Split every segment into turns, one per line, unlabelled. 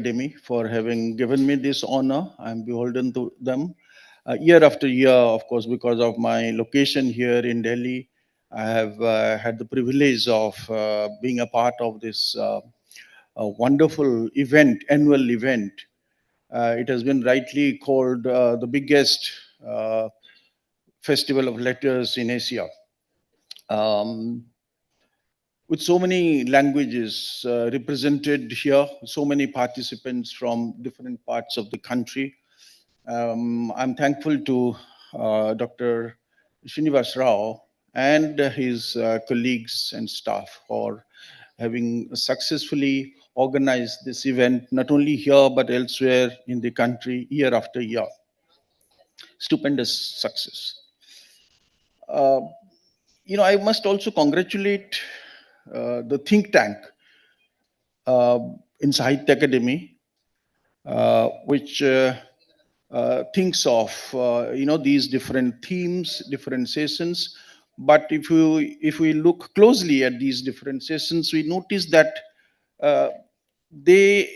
Academy for having given me this honor. I'm beholden to them. Year after year, of course, because of my location here in Delhi, I have had the privilege of being a part of this wonderful event, annual event. It has been rightly called the biggest uh, festival of letters in Asia. Um, with so many languages represented here, so many participants from different parts of the country. I'm thankful to Dr. Srinivas Rao and his colleagues and staff for having successfully organized this event, not only here but elsewhere in the country, year after year. Stupendous success. Uh, I must also congratulate the think tank uh, in Sahitya Academy, which thinks of these different themes, different sessions. But if we look closely at these different sessions, we notice that uh, they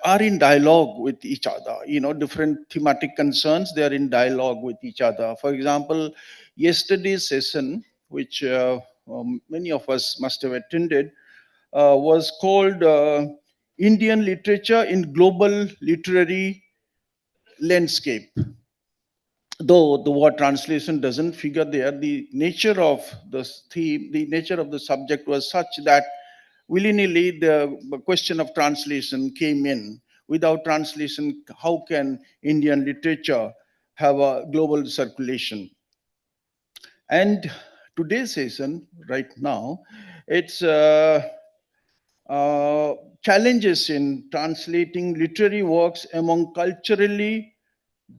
are in dialogue with each other. Different thematic concerns, they are in dialogue with each other. For example, yesterday's session, which many of us must have attended, was called Indian Literature in Global Literary Landscape. Though the word translation doesn't figure there, the nature of the theme, the nature of the subject was such that willy-nilly the question of translation came in. Without translation, how can Indian literature have a global circulation? And today's session, right now, it's uh, challenges in translating literary works among culturally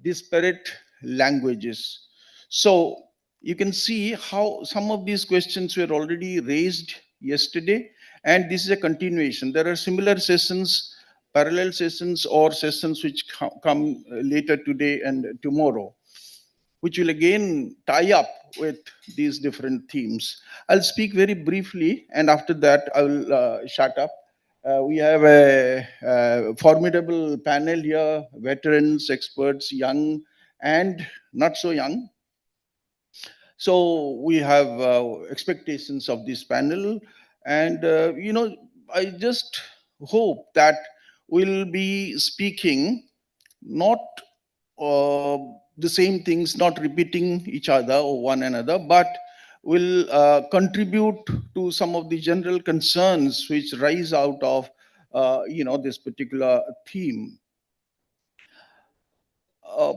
disparate languages. So you can see how some of these questions were already raised yesterday, and this is a continuation. There are similar sessions, parallel sessions, or sessions which come later today and tomorrow, which will again tie up with these different themes. I'll speak very briefly, and after that, I will shut up. We have a formidable panel here, veterans, experts, young and not so young. So we have expectations of this panel, and I just hope that we'll be speaking not uh, the same things, not repeating each other or one another, but will contribute to some of the general concerns which rise out of this particular theme. Uh,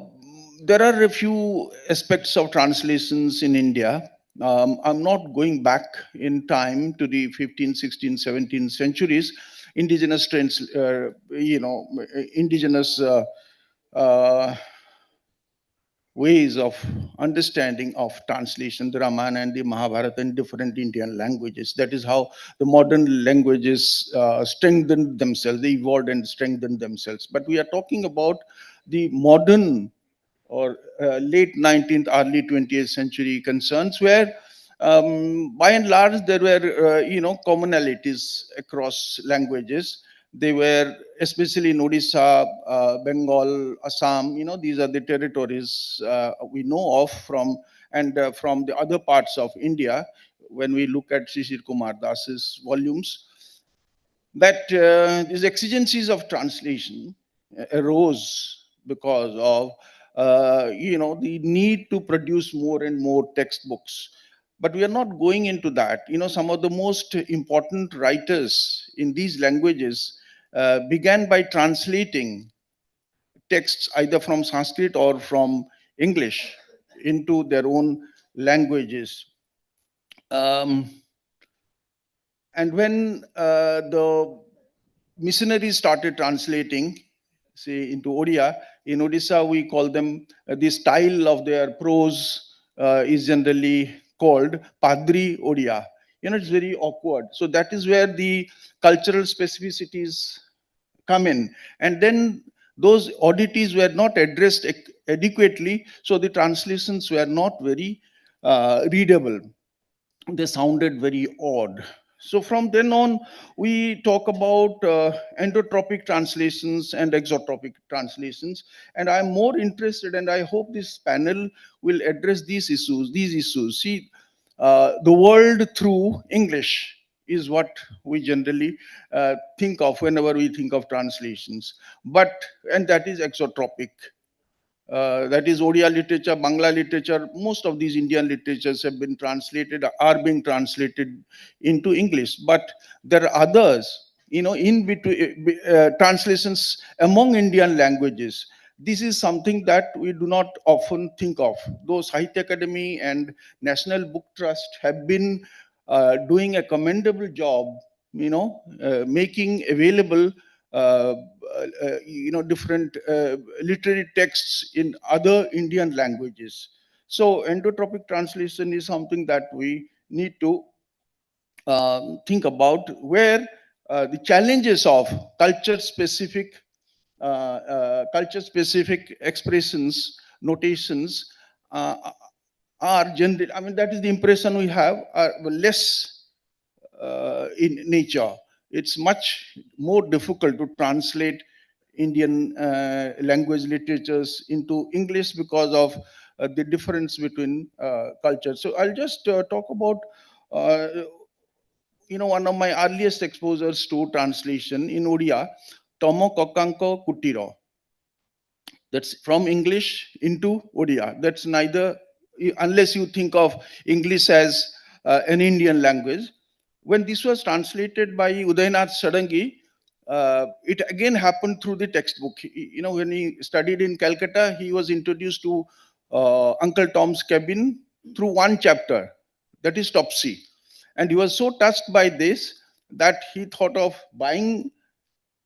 there are a few aspects of translations in India. I'm not going back in time to the 15th, 16th, 17th centuries. Indigenous indigenous uh, ways of understanding of translation, the Ramayana and the Mahabharata in different Indian languages. That is how the modern languages strengthened themselves, they evolved and strengthened themselves. But we are talking about the modern or late 19th, early 20th century concerns, where by and large there were commonalities across languages. They were especially in Odisha, Bengal, Assam. These are the territories we know of from the other parts of India. When we look at Shishir Kumar Das's volumes, that these exigencies of translation arose because of the need to produce more and more textbooks. But we are not going into that. Some of the most important writers in these languages began by translating texts either from Sanskrit or from English into their own languages. Um, and when the missionaries started translating, say, into Odia, in Odisha, we call them, the style of their prose is generally called Padri Odia. It's very awkward. So that is where the cultural specificities come in. And then those oddities were not addressed adequately, so the translations were not very readable. They sounded very odd. So from then on, we talk about endotropic translations and exotropic translations. And I'm more interested, and I hope this panel will address these issues. These issues. See, the world through English is what we generally think of whenever we think of translations. But and that is exotropic. That is Odia literature, Bangla literature. Most of these Indian literatures have been translated, are being translated into English. But there are others, in between translations among Indian languages. This is something that we do not often think of. Though Sahitya Academy and National Book Trust have been doing a commendable job, making available uh, different literary texts in other Indian languages. So endotropic translation is something that we need to think about, where the challenges of culture specific expressions, notations are generally, I mean, that is the impression we have, are less in nature. It's much more difficult to translate Indian language literatures into English because of the difference between cultures. So I'll just talk about, uh, one of my earliest exposures to translation in Odia, Tomo Kokanko Kutiro. That's from English into Odia. That's neither, unless you think of English as an Indian language. When this was translated by Udayanath Sadangi, it again happened through the textbook. When he studied in Calcutta, he was introduced to Uncle Tom's Cabin through one chapter, that is Topsy. And he was so touched by this that he thought of buying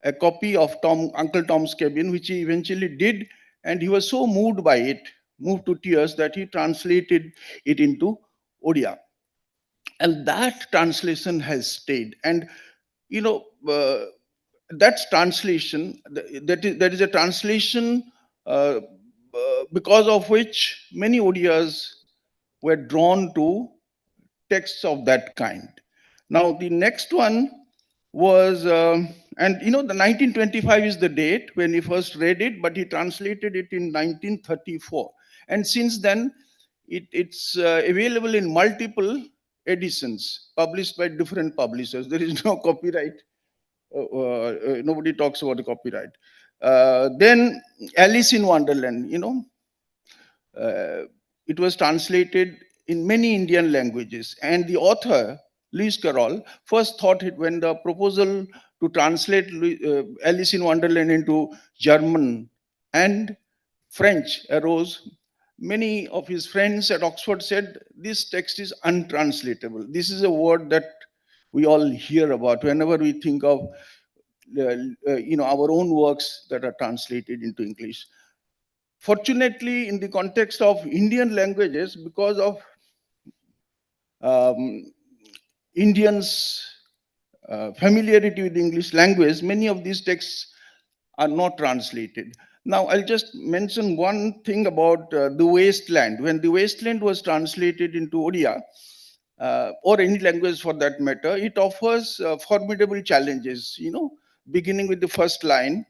a copy of Uncle Tom's Cabin, which he eventually did, and he was so moved by it, moved to tears, that he translated it into Odia. And that translation has stayed. And you know, uh, that's translation. That is a translation uh, because of which many Odias were drawn to texts of that kind. Now, the next one was, and the 1925 is the date when he first read it, but he translated it in 1934. And since then, it's available in multiple editions published by different publishers. There is no copyright. Nobody talks about the copyright. Then Alice in Wonderland, uh, it was translated in many Indian languages. And the author, Lewis Carroll, first thought it when the proposal to translate Alice in Wonderland into German and French arose. Many of his friends at Oxford said, this text is untranslatable. This is a word that we all hear about whenever we think of our own works that are translated into English. Fortunately, in the context of Indian languages, because of um, Indians' familiarity with the English language, many of these texts are not translated. Now, I'll just mention one thing about The Wasteland. When The Wasteland was translated into Odia, or any language for that matter, it offers formidable challenges, beginning with the first line,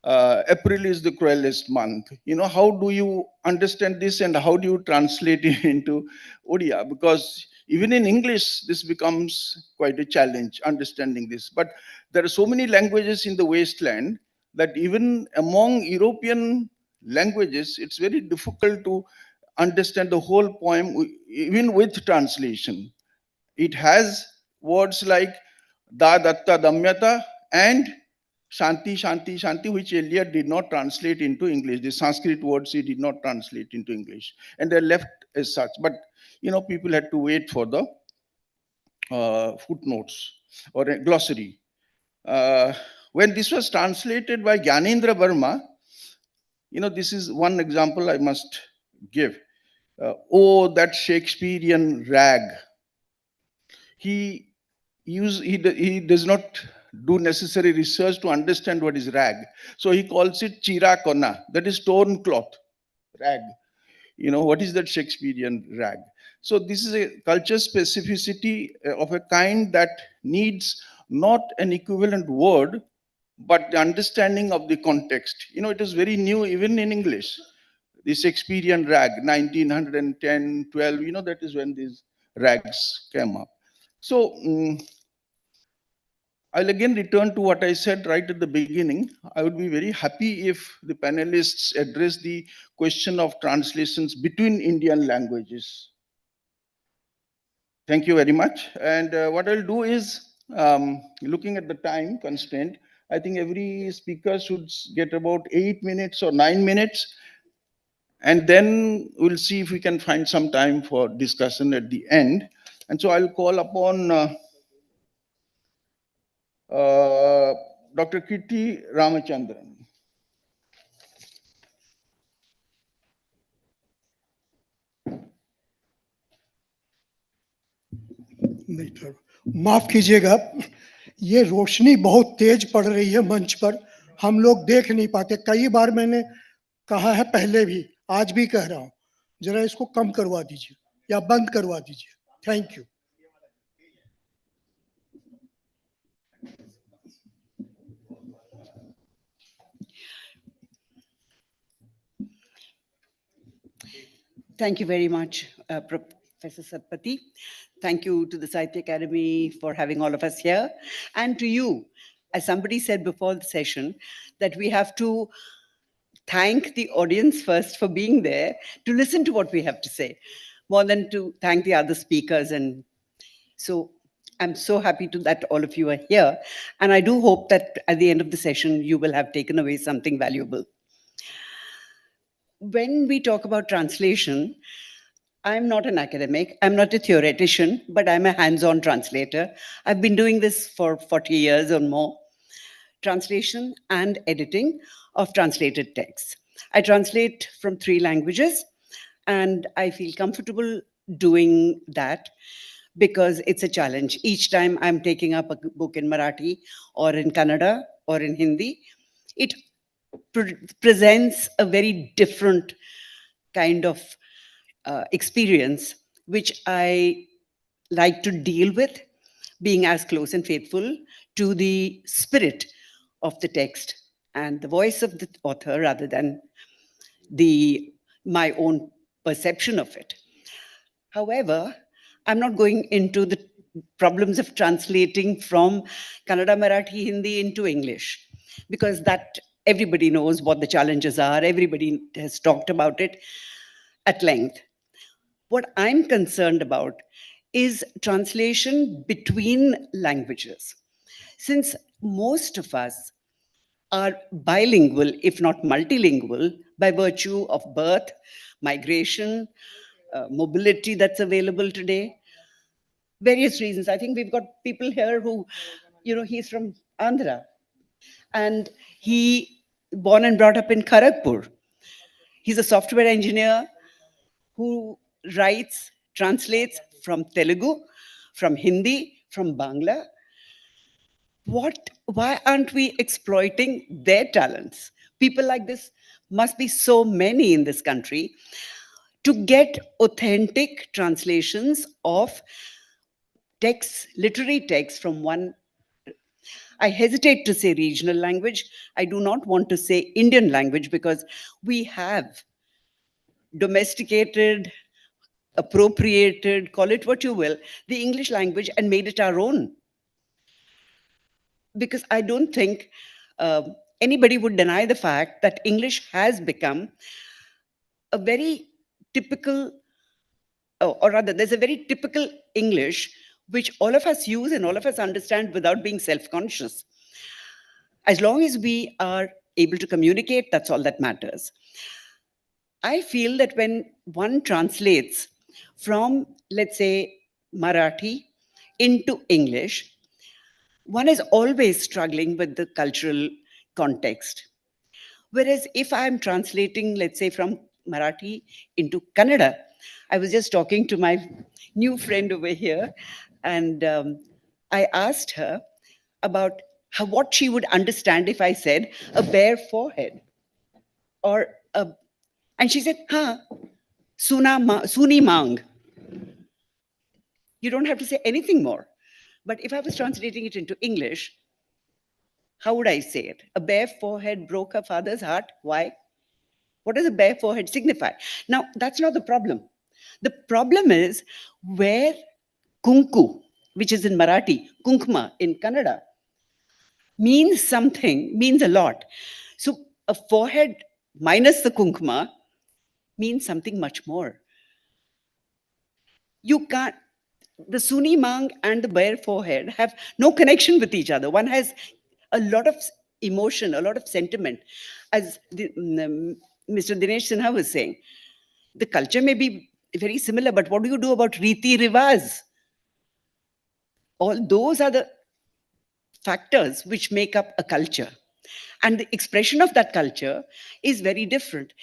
April is the cruelest month. How do you understand this and how do you translate it into Odia? Because even in English, this becomes quite a challenge, understanding this. But there are so many languages in the wasteland that even among European languages, it's very difficult to understand the whole poem, even with translation. It has words like Da Datta Damyata and Shanti, Shanti, Shanti, which Eliot did not translate into English. The Sanskrit words he did not translate into English. And they're left as such. But, people had to wait for the footnotes or a glossary. When this was translated by Gyanendra Verma, this is one example I must give. Oh, that Shakespearean rag. He does not do necessary research to understand what is rag. So he calls it chira kona, that is torn cloth, rag. what is that Shakespearean rag? So this is a culture specificity of a kind that needs not an equivalent word, but the understanding of the context. It is very new even in English. The Shakespearean rag, 1910, 12, that is when these rags came up. So I'll again return to what I said right at the beginning. I would be very happy if the panelists address the question of translations between Indian languages. Thank you very much. And what I'll do is, looking at the time constraint, I think every speaker should get about 8 minutes or 9 minutes. And then we'll see if we can find some time for discussion at the end. And so I'll call upon Dr. Kirti Ramachandran.
माफ कीजिएगा, ये रोशनी बहुत तेज पड़ रही है मंच पर, हम लोग देख नहीं पाते। कई बार मैंने कहा है पहले भी, आज भी कह रहा हूं, जरा इसको कम करवा दीजिए या बंद करवा दीजिए। Thank you.
Thank you very much, Professor Satpathy. Thank you to the Sahitya Academy for having all of us here. And to you, as somebody said before the session, that we have to thank the audience first for being there to listen to what we have to say, more than to thank the other speakers. And so I'm so happy that all of you are here. And I do hope that at the end of the session, you will have taken away something valuable. When we talk about translation, I'm not an academic, I'm not a theoretician, but I'm a hands-on translator. I've been doing this for 40 years or more, translation and editing of translated texts. I translate from 3 languages, and I feel comfortable doing that because it's a challenge. Each time I'm taking up a book in Marathi or in Kannada or in Hindi, it presents a very different kind of experience, which I like to deal with, being as close and faithful to the spirit of the text and the voice of the author rather than my own perception of it. However, I'm not going into the problems of translating from Kannada, Marathi, Hindi into English, because that everybody knows what the challenges are. Everybody has talked about it at length. What I'm concerned about is translation between languages. Since most of us are bilingual, if not multilingual, by virtue of birth, migration, mobility that's available today, various reasons. I think we've got people here who, he's from Andhra, and he born and brought up in Kharagpur. He's a software engineer who writes, translates from Telugu, from Hindi, from Bangla. Why aren't we exploiting their talents? People like this must be so many in this country to get authentic translations of texts, literary texts from one. I hesitate to say regional language. I do not want to say Indian language because we have domesticated, appropriated, call it what you will, the English language and made it our own. Because I don't think anybody would deny the fact that English has become a very typical, or rather, there's a very typical English which all of us use and all of us understand without being self-conscious. As long as we are able to communicate, that's all that matters. I feel that when one translates from, let's say, Marathi into English, one is always struggling with the cultural context. Whereas if I'm translating, let's say, from Marathi into Kannada, I was just talking to my new friend over here, and I asked her about what she would understand if I said a bare forehead, or and she said, "Huh." Suni Mang. You don't have to say anything more. But if I was translating it into English, how would I say it? A bare forehead broke her father's heart. Why? What does a bare forehead signify? Now, that's not the problem. The problem is where kunku, which is in Marathi, kunkma in Kannada, means something, means a lot. So a forehead minus the kunkma means something much more. You can't, the Suni Mang and the bare forehead have no connection with each other. One has a lot of emotion, a lot of sentiment. As Mr. Dinesh Sinha was saying, the culture may be very similar, but what do you do about Riti Rivaz? All those are the factors which make up a culture. And the expression of that culture is very different.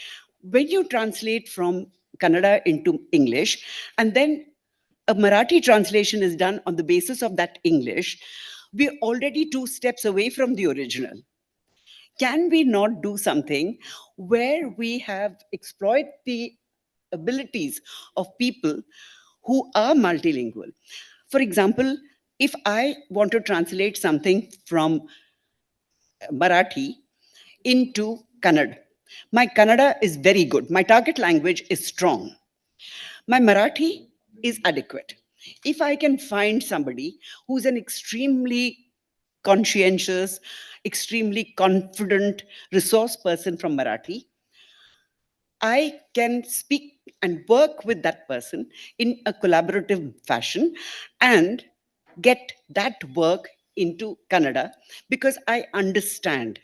When you translate from Kannada into English, and then a Marathi translation is done on the basis of that English, we're already 2 steps away from the original. Can we not do something where we have exploit the abilities of people who are multilingual? For example, if I want to translate something from Marathi into Kannada, my Kannada is very good. My target language is strong. My Marathi is adequate. If I can find somebody who's an extremely conscientious, extremely confident resource person from Marathi, I can speak and work with that person in a collaborative fashion and get that work into Kannada because I understand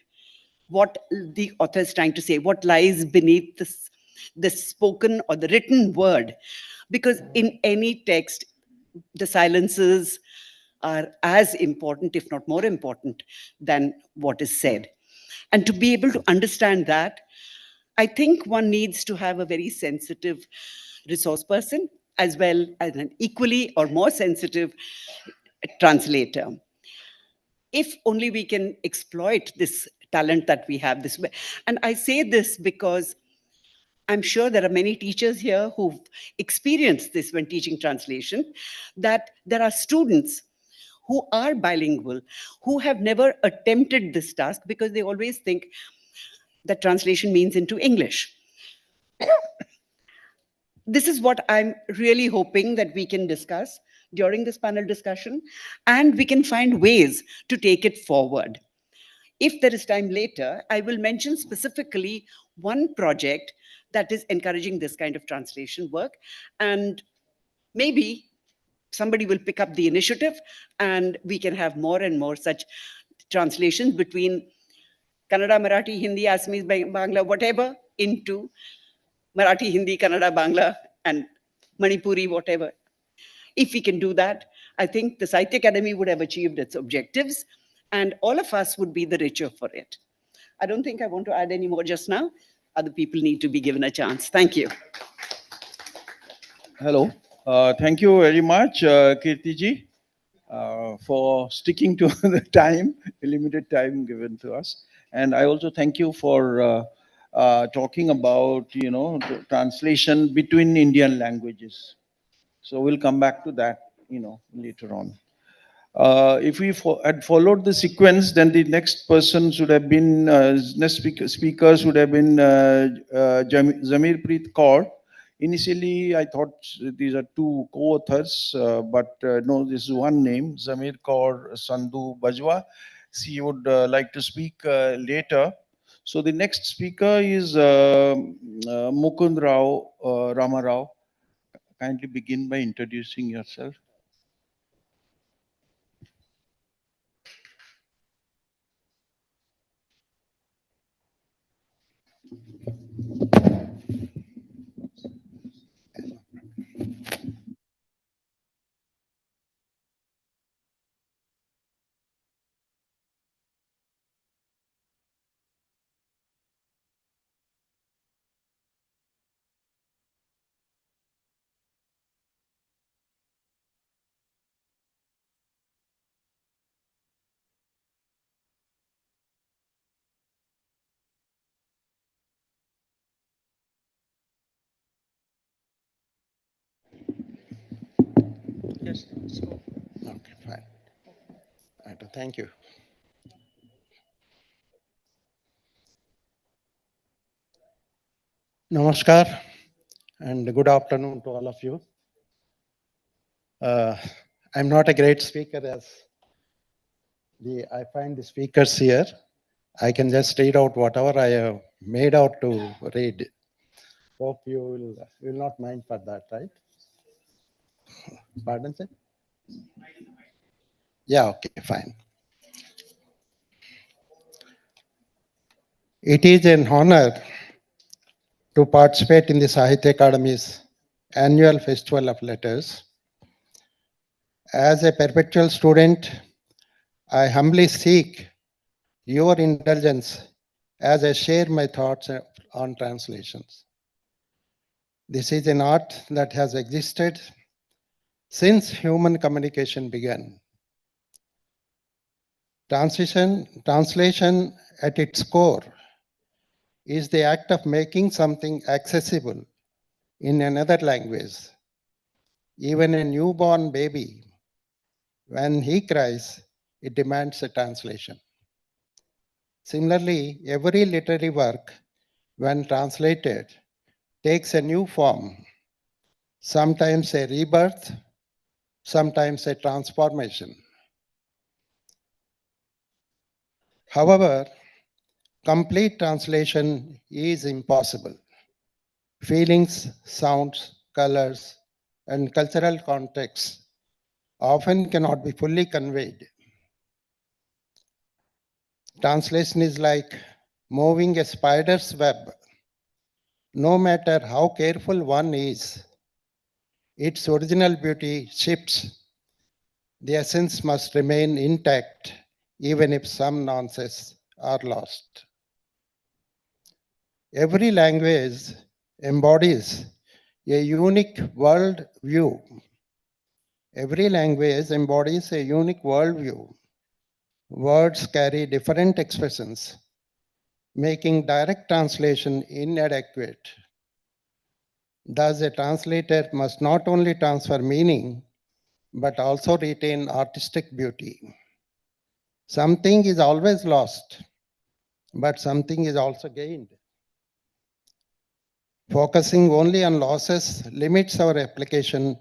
what the author is trying to say, what lies beneath this, the spoken or the written word. Because in any text, the silences are as important, if not more important, than what is said. And to be able to understand that, I think one needs to have a very sensitive resource person as well as an equally or more sensitive translator. If only we can exploit this talent that we have this way. And I say this because I'm sure there are many teachers here who've experienced this when teaching translation, that there are students who are bilingual, who have never attempted this task because they always think that translation means into English. This is what I'm really hoping that we can discuss during this panel discussion, and we can find ways to take it forward. If there is time later, I will mention specifically one project that is encouraging this kind of translation work, and maybe somebody will pick up the initiative and we can have more and more such translations between Kannada, Marathi, Hindi, Assamese, Bangla, whatever, into Marathi, Hindi, Kannada, Bangla, and Manipuri, whatever. If we can do that, I think the Sahitya Academy would have achieved its objectives and all of us would be the richer for it. I don't think I want to add any more just now. Other people need to be given a chance. Thank you.
Hello. Thank you very much, Kirtiji, for sticking to the time, the limited time given to us. And I also thank you for talking about, the translation between Indian languages. So we'll come back to that, later on. If we had followed the sequence, then the next person should have been, next speaker should have been Zamir Preet Kaur. Initially, I thought these are 2 co-authors, but no, this is one name, Zamir Kaur Sandhu Bajwa. She would like to speak later. So the next speaker is Mukund Rao Ramarao. Kindly begin by introducing yourself.
Yes. Okay, fine. Right, thank you. Namaskar and good afternoon to all of you. I'm not a great speaker as I find the speakers here. I can just read out whatever I have made out to read. Hope you will not mind for that, right? Pardon, sir? Yeah, okay, fine. It is an honor to participate in the Sahitya Academy's annual Festival of Letters. As a perpetual student, I humbly seek your indulgence as I share my thoughts on translations. This is an art that has existed since human communication began. Translation at its core is the act of making something accessible in another language. Even a newborn baby, when he cries, it demands a translation. Similarly, every literary work, when translated, takes a new form, sometimes a rebirth, sometimes a transformation. However, complete translation is impossible. Feelings, sounds, colors, and cultural contexts often cannot be fully conveyed. Translation is like moving a spider's web. No matter how careful one is, its original beauty shifts. The essence must remain intact, even if some nuances are lost. Every language embodies a unique world view. Every language embodies a unique worldview. Words carry different expressions, making direct translation inadequate. Thus, a translator must not only transfer meaning, but also retain artistic beauty. Something is always lost, but something is also gained. Focusing only on losses limits our application,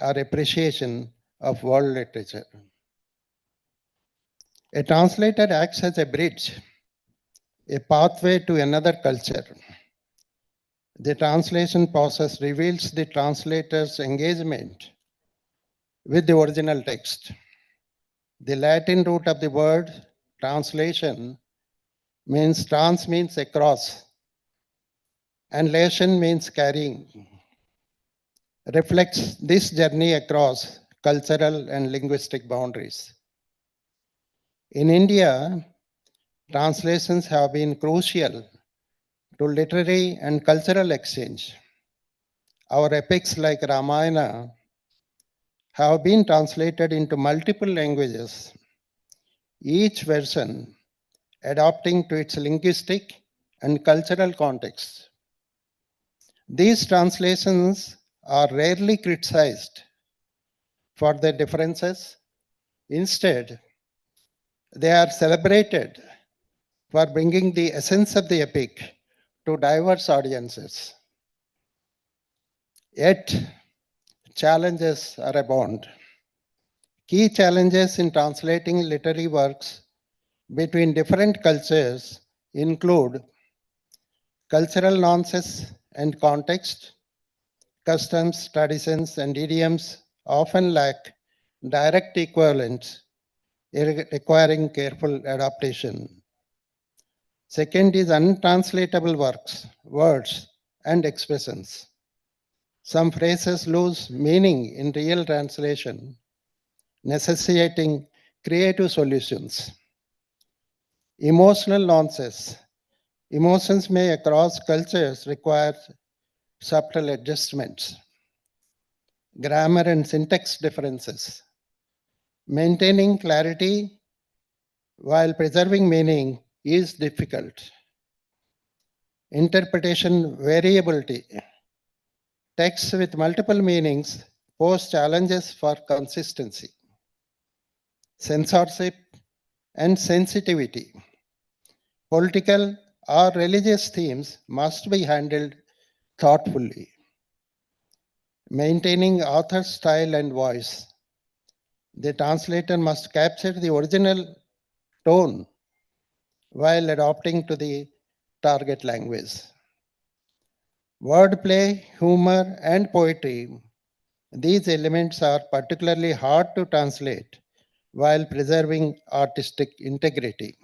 our appreciation of world literature. A translator acts as a bridge, a pathway to another culture. The translation process reveals the translator's engagement with the original text. The Latin root of the word translation means trans means across, and lation means carrying. Reflects this journey across cultural and linguistic boundaries. In India, translations have been crucial to literary and cultural exchange. Our epics like Ramayana have been translated into multiple languages, each version adapting to its linguistic and cultural context. These translations are rarely criticized for their differences. Instead, they are celebrated for bringing the essence of the epic to diverse audiences. Yet, challenges are abound. Key challenges in translating literary works between different cultures include cultural nuances and context. Customs, traditions, and idioms often lack direct equivalents, requiring careful adaptation. Second is untranslatable words, and expressions. Some phrases lose meaning in real translation, necessitating creative solutions. Emotional nuances. Emotions may across cultures require subtle adjustments. Grammar and syntax differences. Maintaining clarity while preserving meaning is difficult. Interpretation variability. Texts with multiple meanings pose challenges for consistency, censorship, and sensitivity. Political or religious themes must be handled thoughtfully, maintaining author's style and voice. The translator must capture the original tone while adapting to the target language. Wordplay, humor, and poetry, these elements are particularly hard to translate while preserving artistic integrity.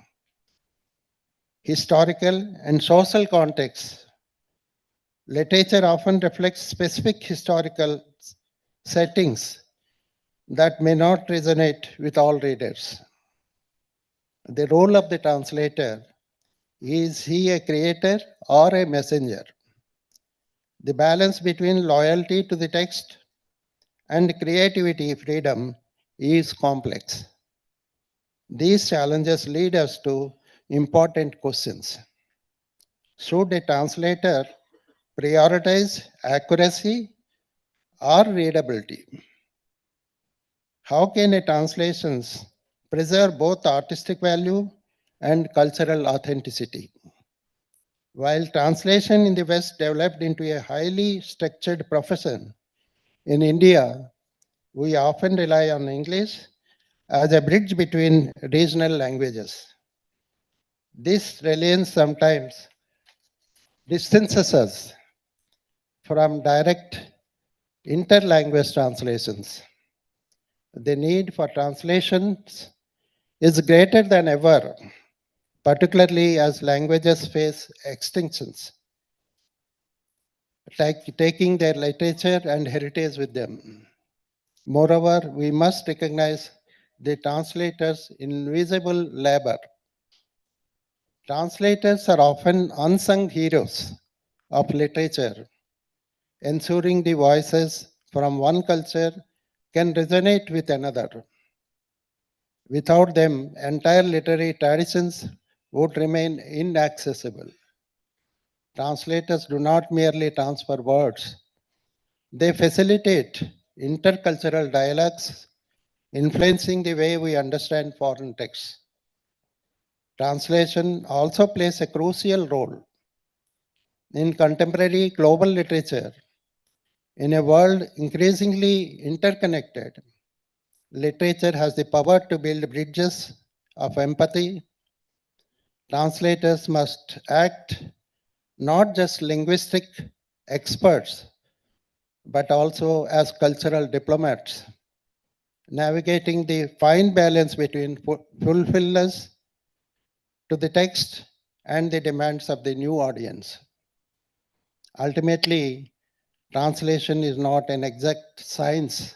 Historical and social contexts. Literature often reflects specific historical settings that may not resonate with all readers. The role of the translator, is he a creator or a messenger? The balance between loyalty to the text and creativity freedom is complex. These challenges lead us to important questions. Should a translator prioritize accuracy or readability? How can a translation preserve both artistic value and cultural authenticity? While translation in the West developed into a highly structured profession, in India, we often rely on English as a bridge between regional languages. This reliance sometimes distances us from direct interlanguage translations. The need for translations is greater than ever, particularly as languages face extinctions, taking their literature and heritage with them. Moreover, we must recognize the translators' invisible labor. Translators are often unsung heroes of literature, ensuring the voices from one culture can resonate with another. Without them, entire literary traditions would remain inaccessible. Translators do not merely transfer words, they facilitate intercultural dialogues, influencing the way we understand foreign texts. Translation also plays a crucial role in contemporary global literature. In a world increasingly interconnected, literature has the power to build bridges of empathy. Translators must act not just linguistic experts, but also as cultural diplomats, navigating the fine balance between fulfillment to the text and the demands of the new audience. Ultimately, translation is not an exact science.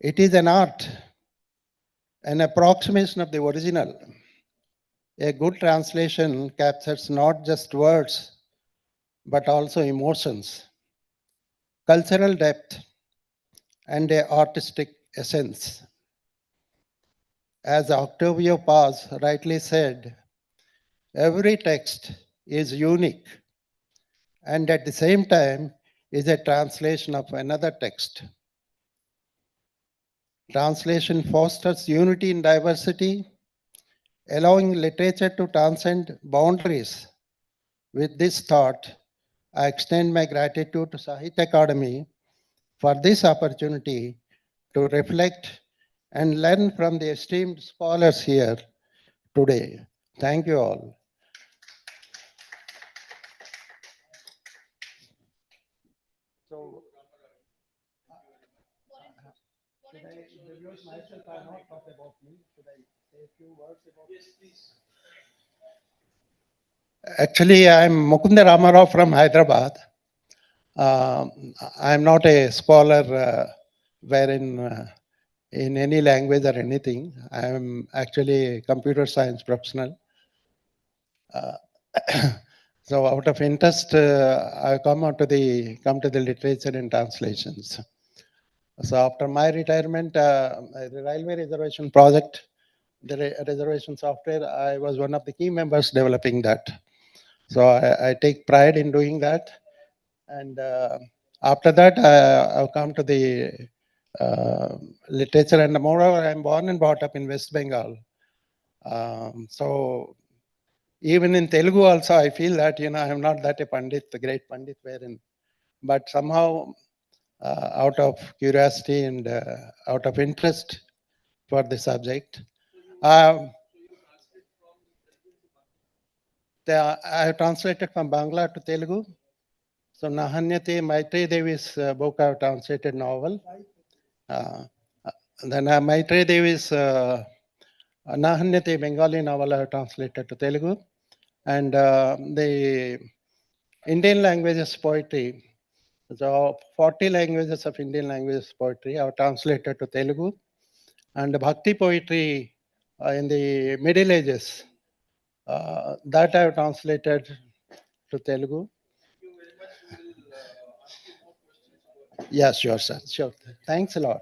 It is an art, an approximation of the original. A good translation captures not just words, but also emotions, cultural depth, and a artistic essence. As Octavio Paz rightly said, every text is unique and at the same time is a translation of another text. Translation fosters unity in diversity, allowing literature to transcend boundaries. With this thought, I extend my gratitude to Sahitya Academy for this opportunity to reflect and learn from the esteemed scholars here today. Thank you all. So, should I introduce myself? I not talk about me. Should I say a few words about me? Yes, please. Actually, I'm Mukunda Ramarao from Hyderabad. I'm not a scholar wherein in any language or anything. I'm actually a computer science professional. Uh, so out of interest, I come to the literature and translations. So after my retirement, the railway reservation project, the reservation software, I was one of the key members developing that. So I take pride in doing that. And After that, I've come to the literature, and moreover, I'm born and brought up in West Bengal. So even in Telugu also, I feel that, I'm not that a Pandit, the great Pandit wherein, but somehow out of curiosity and out of interest for the subject, I have translated from Bangla to Telugu. So Nahanyate Maitreyi Devi's book I have translated novel. Then Maitreyi Devi's Nahanyate Bengali novel I have translated to Telugu. And the Indian languages poetry, so 40 languages of Indian languages poetry I have translated to Telugu. And Bhakti poetry in the Middle Ages, that I have translated to Telugu. Yeah, sure, sir. Sure. Thanks a lot.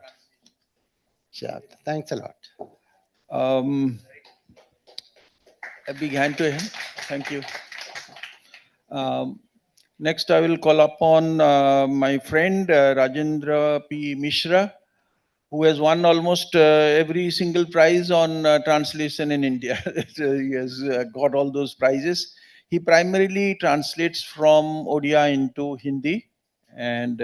Sure. Thanks a lot.
A big hand to him. Thank you. Next, I will call upon my friend Rajendra P. Mishra, who has won almost every single prize on translation in India. So he has got all those prizes. He primarily translates from Odia into Hindi, and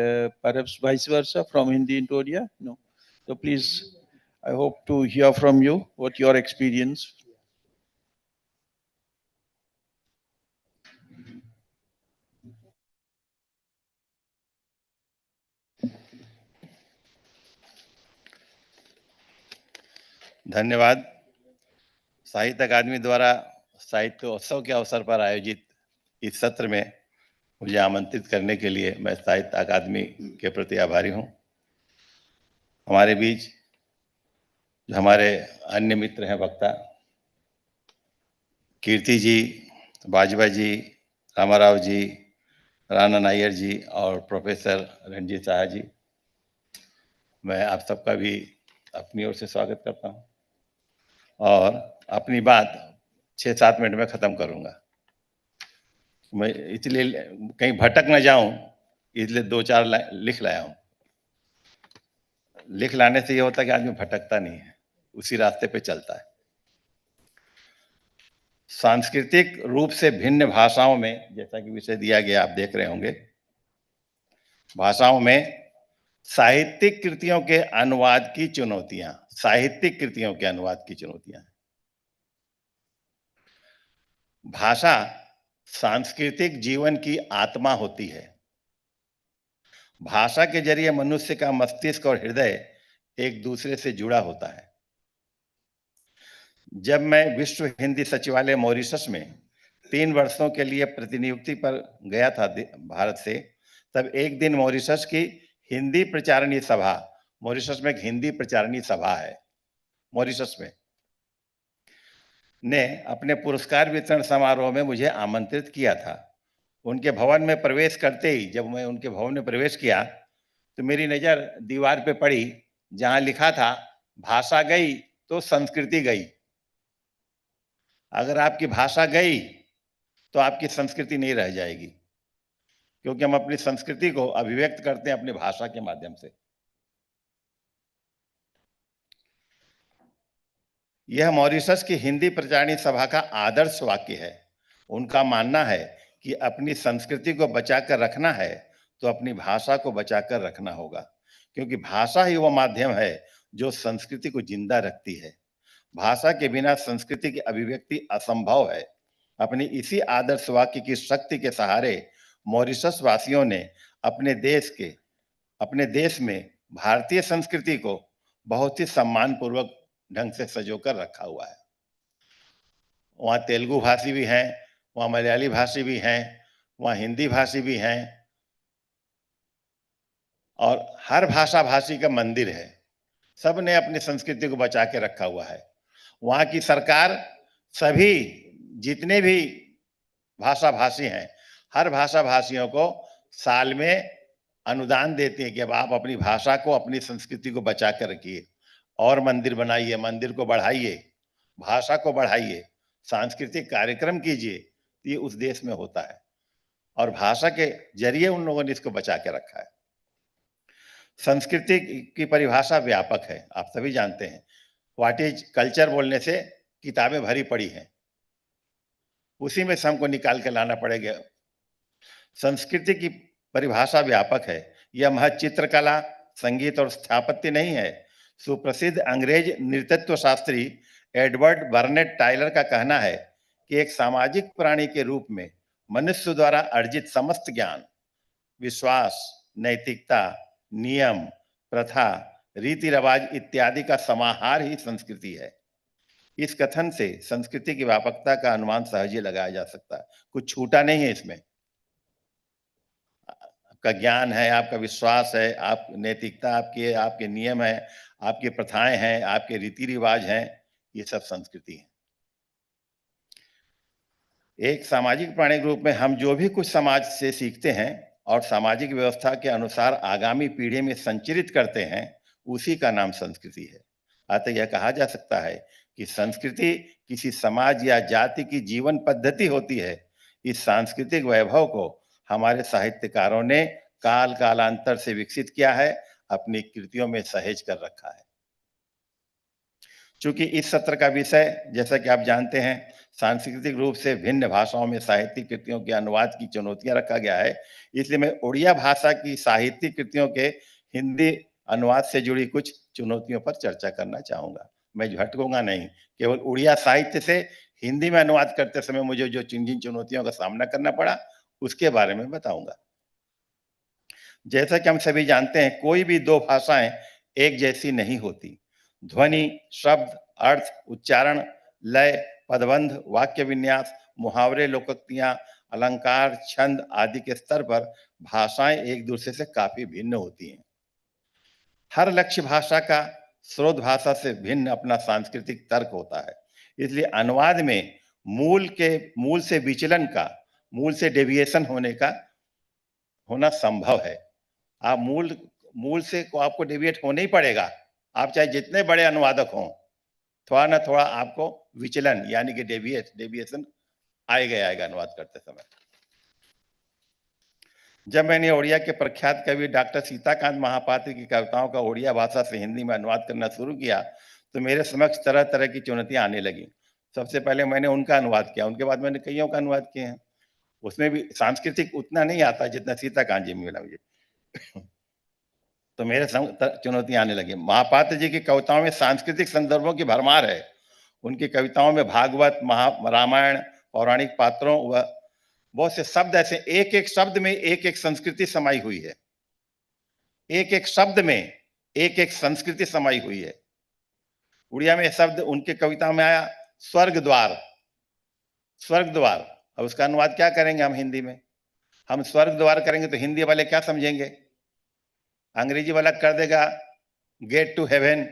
perhaps vice versa, from Hindi into Odia. No. So please, I hope to hear from you what your experience.
धन्यवाद। साहित्य अकादमी द्वारा साहित्य उत्सव के अवसर पर आयोजित इस सत्र में मुझे आमंत्रित करने के लिए मैं साहित्य अकादमी के प्रति आभारी हूं। हमारे बीच जो हमारे अन्य मित्र हैं वक्ता कीर्ति जी, बाजवा जी, रामाराव जी, राणा नायर जी और प्रोफेसर रणजीत शाह जी, मैं आप सबका भी अपनी ओर से स्वागत करता हूं और अपनी बात 6-7 मिनट में खत्म करूंगा। मैं इसलिए कहीं भटक न जाऊं, इसलिए 2-4 लिख लाया हूं। लिख लाने से ये होता है कि आदमी भटकता नहीं है, उसी रास्ते पे चलता है। सांस्कृतिक रूप से भिन्न भाषाओं में, जैसा कि विषय दिया गया आप देख रहे होंगे, भाषाओं में साहित्यिक कृतियों के अनुवाद की चुनौतियां, साहित्यिक कृतियों के अनुवाद की चुनौतियां। भाषा सांस्कृतिक जीवन की आत्मा होती है। भाषा के जरिए मनुष्य का मस्तिष्क और हृदय एक दूसरे से जुड़ा होता है। जब मैं विश्व हिंदी सचिवालय मॉरिशस में 3 वर्षों के लिए प्रतिनियुक्ति पर गया था भारत से, तब एक दिन मॉरिशस की हिंदी प्रचारणी सभा, मॉरिशस में एक हिंदी प्रचारणी सभा है मॉरिशस में, ने अपने पुरस्कार वितरण समारोह में मुझे आमंत्रित किया था। उनके भवन में प्रवेश करते ही, जब मैं उनके भवन में प्रवेश किया तो मेरी नज़र दीवार पे पड़ी जहां लिखा था, भाषा गई तो संस्कृति गई। अगर आपकी भाषा गई तो आपकी संस्कृति नहीं रह जाएगी, क्योंकि हम अपनी संस्कृति को अभिव्यक्त करते हैं अपनी भाषा के माध्यम से। यह मॉरिशस की हिंदी प्रचारणी सभा का आदर्श वाक्य है। उनका मानना है कि अपनी संस्कृति को बचाकर रखना है तो अपनी भाषा को बचाकर रखना होगा, क्योंकि भाषा ही वो माध्यम है जो संस्कृति को जिंदा रखती है। भाषा के बिना संस्कृति की अभिव्यक्ति असंभव है। अपनी इसी आदर्श वाक्य की शक्ति के सहारे मॉरिशस वासियों ने अपने देश में भारतीय संस्कृति को बहुत ही सम्मानपूर्वक ढंग से संजोकर रखा हुआ है। वहाँ तेलुगु भाषी भी हैं, वहाँ मलयाली भाषी भी हैं, वहाँ हिंदी भाषी भी हैं, और हर भाषा भाषी का मंदिर है। सब ने अपनी संस्कृति को बचा के रखा हुआ है। वहाँ की सरकार सभी जितने भी भाषा भाषी हैं, हर भाषा भाषियों को साल में अनुदान देती है कि अब आप अपनी भाषा को, अपनी संस्कृति को बचा कर रखिए और मंदिर बनाइए, मंदिर को बढ़ाइए, भाषा को बढ़ाइए, सांस्कृतिक कार्यक्रम कीजिए। ये उस देश में होता है और भाषा के जरिए उन लोगों ने इसको बचा के रखा है। संस्कृति की परिभाषा व्यापक है, आप सभी जानते हैं। व्हाट इज कल्चर बोलने से किताबें भरी पड़ी हैं, उसी में से हमको निकाल के लाना पड़ेगा। संस्कृति की परिभाषा व्यापक है। यह महज चित्रकला, संगीत और स्थापत्य नहीं है। सुप्रसिद्ध अंग्रेज नृतत्व शास्त्री एडवर्ड बर्नेट टाइलर का कहना है कि एक सामाजिक प्राणी के रूप में मनुष्य द्वारा अर्जित समस्त ज्ञान, विश्वास, नैतिकता, नियम, प्रथा, रीति रिवाज इत्यादि का समाहार ही संस्कृति है। इस कथन से संस्कृति की व्यापकता का अनुमान सहज ही लगाया जा सकता है। कुछ छूटा नहीं है इसमें। आपका ज्ञान है, आपका विश्वास है, आप नैतिकता आपकी, आपके नियम है, आपकी प्रथाएं हैं, आपके रीति रिवाज हैं, ये सब संस्कृति है। एक सामाजिक प्राणी के रूप में हम जो भी कुछ समाज से सीखते हैं और सामाजिक व्यवस्था के अनुसार आगामी पीढ़ी में संचरित करते हैं, उसी का नाम संस्कृति है। अतः यह कहा जा सकता है कि संस्कृति किसी समाज या जाति की जीवन पद्धति होती है। इस सांस्कृतिक वैभव को हमारे साहित्यकारों ने काल कालांतर से विकसित किया है, अपनी कृतियों में सहेज कर रखा है। चूंकि इस सत्र का विषय, जैसा कि आप जानते हैं, सांस्कृतिक रूप से भिन्न भाषाओं में साहित्यिक कृतियों के अनुवाद की चुनौतियां रखा गया है, इसलिए मैं उड़िया भाषा की साहित्यिक कृतियों के हिंदी अनुवाद से जुड़ी कुछ चुनौतियों पर चर्चा करना चाहूंगा। मैं झटकूंगा नहीं, केवल उड़िया साहित्य से हिंदी में अनुवाद करते समय मुझे जो जिन चुनौतियों का सामना करना पड़ा, उसके बारे में बताऊंगा। जैसा कि हम सभी जानते हैं, कोई भी दो भाषाएं एक जैसी नहीं होती। ध्वनि, शब्द, अर्थ, उच्चारण, लय, पदबंध, वाक्य विन्यास, मुहावरे, लोकोक्तियां, अलंकार, छंद आदि के स्तर पर भाषाएं एक दूसरे से काफी भिन्न होती हैं। हर लक्ष्य भाषा का स्रोत भाषा से भिन्न अपना सांस्कृतिक तर्क होता है। इसलिए अनुवाद में मूल से विचलन का, मूल से डेविएशन होना संभव है। आप मूल से को आपको डेविएट होना ही पड़ेगा। आप चाहे जितने बड़े अनुवादक हों, थोड़ा ना थोड़ा आपको विचलन यानी कि डेविएशन आएगा अनुवाद करते समय। जब मैंने उड़िया के प्रख्यात कवि डॉक्टर सीताकांत महापात्र की कविताओं का उड़िया भाषा से हिंदी में अनुवाद करना शुरू किया, तो मेरे समक्ष तरह तरह की चुनौतियां आने लगी। सबसे पहले मैंने उनका अनुवाद किया, उनके बाद मैंने कईयों का अनुवाद किए हैं। उसमें भी सांस्कृतिक उतना नहीं आता जितना सीताकांत जी में मिला मुझे। तो मेरे चुनौतियां आने लगी। महापात्र जी की कविताओं में सांस्कृतिक संदर्भों की भरमार है। उनकी कविताओं में भागवत, रामायण, पौराणिक पात्रों व बहुत से शब्द ऐसे, एक एक शब्द में एक एक संस्कृति समाई हुई है। एक एक शब्द में एक एक संस्कृति समाई हुई है। उड़िया में शब्द उनके कविता में आया स्वर्ग द्वार। स्वर्ग द्वार, अब उसका अनुवाद क्या करेंगे हम हिंदी में? हम स्वर्ग द्वार करेंगे तो हिंदी वाले क्या समझेंगे? अंग्रेजी वाला कर देगा गेट टू हेवन।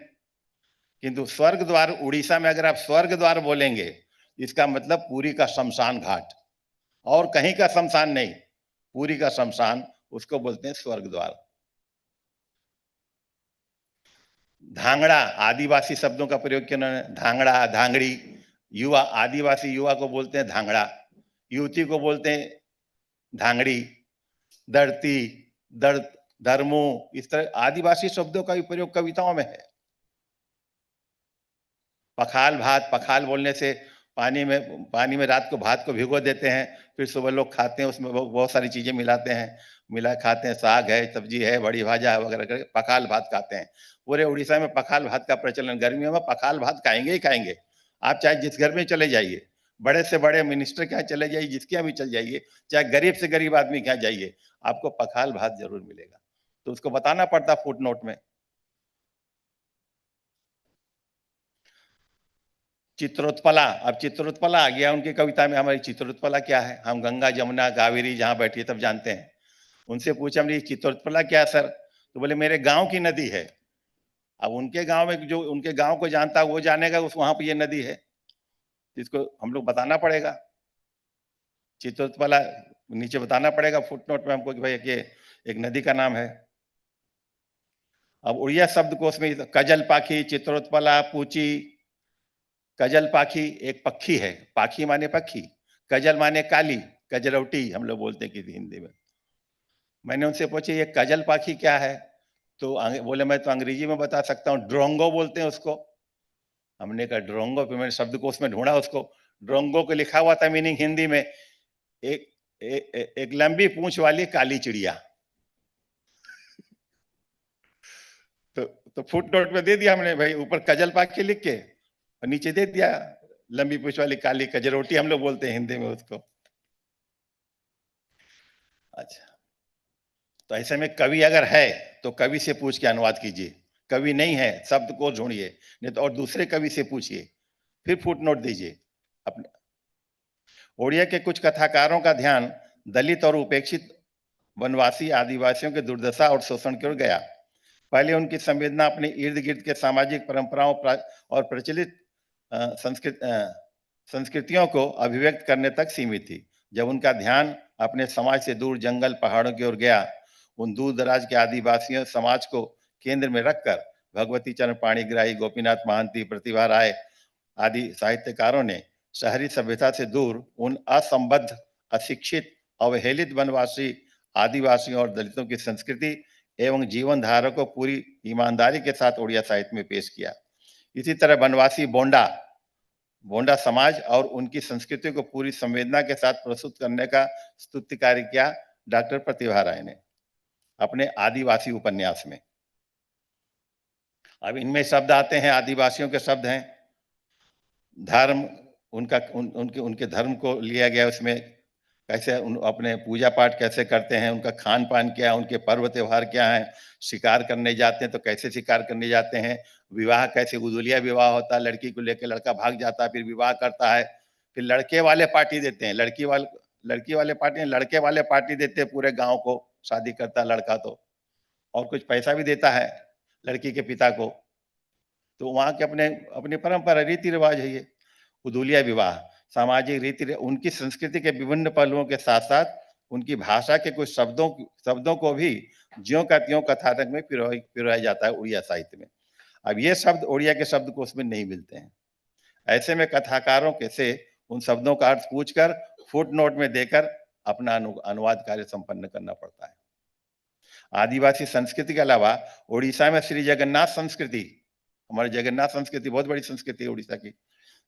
किंतु स्वर्ग द्वार, उड़ीसा में अगर आप स्वर्ग द्वार बोलेंगे, इसका मतलब पूरी का शमशान घाट, और कहीं का शमशान नहीं, पूरी का शमशान, उसको बोलते हैं स्वर्ग द्वार। धांगड़ा, आदिवासी शब्दों का प्रयोग किया उन्होंने। धांगड़ा, धांगड़ी, युवा, आदिवासी युवा को बोलते हैं धांगड़ा, युवती को बोलते हैं धांगड़ी, धरती, धर्मो, इस तरह आदिवासी शब्दों का भी प्रयोग कविताओं में है। पखाल भात, पखाल बोलने से पानी में रात को भात को भिगो देते हैं, फिर सुबह लोग खाते हैं, उसमें बहुत सारी चीजें मिलाते हैं, मिला खाते हैं, साग है, सब्जी है, बड़ी भाजा है वगैरह करके पखाल भात खाते हैं। पूरे उड़ीसा में पखाल भात का प्रचलन, गर्मियों में पखाल भात खाएंगे ही खाएंगे। आप चाहे जिस घर में चले जाइए, बड़े से बड़े मिनिस्टर के यहाँ चले जाइए, जिसके यहाँ भी चले जाइए, चाहे गरीब से गरीब आदमी के यहाँ जाइए, आपको पखाल भात जरूर मिलेगा। तो उसको बताना पड़ता फुट नोट में। चित्रोत्पला, अब चित्रोत्पला आ गया उनकी कविता में। हमारी चित्रोत्पला क्या है? हम गंगा, जमुना, कावेरी जहां बैठी है तब जानते हैं। उनसे पूछा हमने चित्रोत्पला क्या है सर? तो बोले मेरे गांव की नदी है। अब उनके गांव में जो उनके गांव को जानता है वो जानेगा उस वहां पर ये नदी है, जिसको हम लोग बताना पड़ेगा। चित्रोत्पला नीचे बताना पड़ेगा फुटनोट में हमको कि भाई ये एक नदी का नाम है। अब उड़िया शब्दकोश में कजल पाखी, चित्रोत्पला, पूची। कजल पाखी एक पक्षी है, पाखी माने पक्षी, कजल माने काली, कजरौटी हम लोग बोलते हैं कि हिंदी में। मैंने उनसे पूछा ये कजल पाखी क्या है? तो बोले मैं तो अंग्रेजी में बता सकता हूँ, ड्रोंगो बोलते हैं उसको। हमने कहा ड्रोंगो, फिर मैंने शब्दकोश में ढूंढा उसको, ड्रोंगो को लिखा हुआ था मीनिंग हिंदी में, एक लंबी पूंछ वाली काली चिड़िया। तो फुट नोट में दे दिया हमने भाई, ऊपर कजल पाक के लिख के और नीचे दे दिया लंबी पूंछ वाली काली कजरोटी, हम लोग बोलते हैं हिंदी में उसको। अच्छा, तो ऐसे में कवि अगर है तो कवि से पूछ के अनुवाद कीजिए, कवि नहीं है शब्द को ढूंढिए, नहीं तो और दूसरे कवि से पूछिए, फिर फुट नोट दीजिए अपने। ओडिया के कुछ कथाकारों का ध्यान दलित और उपेक्षित वनवासी आदिवासियों के दुर्दशा और शोषण की ओर गया। पहले उनकी संवेदना अपने इर्द गिर्द के सामाजिक परंपराओं और प्रचलित संस्कृतियों को अभिव्यक्त करने तक सीमित थी। जब उनका ध्यान अपने समाज से दूर जंगल पहाड़ों की ओर गया, उन दूर दराज के आदिवासियों समाज को केंद्र में रखकर भगवती चरण पाणिग्राही, गोपीनाथ महांती, प्रतिभा राय आदि साहित्यकारों ने शहरी सभ्यता से दूर उन असंबद्ध, अशिक्षित, अवहेलित वनवासी आदिवासियों और दलितों की संस्कृति एवं जीवन धारा को पूरी ईमानदारी के साथ उड़िया साहित्य में पेश किया। इसी तरह वनवासी बोंडा समाज और उनकी संस्कृति को पूरी संवेदना के साथ प्रस्तुत करने का स्तुत्य कार्य किया डॉक्टर प्रतिभा राय ने अपने आदिवासी उपन्यास में। अब इनमें शब्द आते हैं, आदिवासियों के शब्द हैं, धर्म उनके धर्म को लिया गया, उसमें कैसे अपने पूजा पाठ कैसे करते हैं, उनका खान पान क्या है, उनके पर्व त्योहार क्या हैं, शिकार करने जाते हैं तो कैसे शिकार करने जाते हैं, विवाह कैसे उदुलिया विवाह होता है, लड़की को लेकर लड़का भाग जाता है, फिर विवाह करता है, फिर लड़के वाले पार्टी देते हैं, लड़के वाले पार्टी देते हैं पूरे गाँव को, शादी करता है लड़का तो, और कुछ पैसा भी देता है लड़की के पिता को। तो वहाँ के अपनी परंपरा रीति रिवाज है ये। उदुलिया विवाह सामाजिक रीति, उनकी संस्कृति के विभिन्न पहलुओं के साथ साथ उनकी भाषा के कुछ शब्दों को भी ज्यों का त्यों कथानक में पिरोया जाता है उड़िया साहित्य में। अब ये शब्द उड़िया के शब्दकोश में नहीं मिलते हैं। ऐसे में कथाकारों के से उन शब्दों का अर्थ पूछकर फुट नोट में देकर अपना अनुवाद कार्य संपन्न करना पड़ता है। आदिवासी संस्कृति के अलावा उड़ीसा में श्री जगन्नाथ संस्कृति, हमारी जगन्नाथ संस्कृति बहुत बड़ी संस्कृति है उड़ीसा की।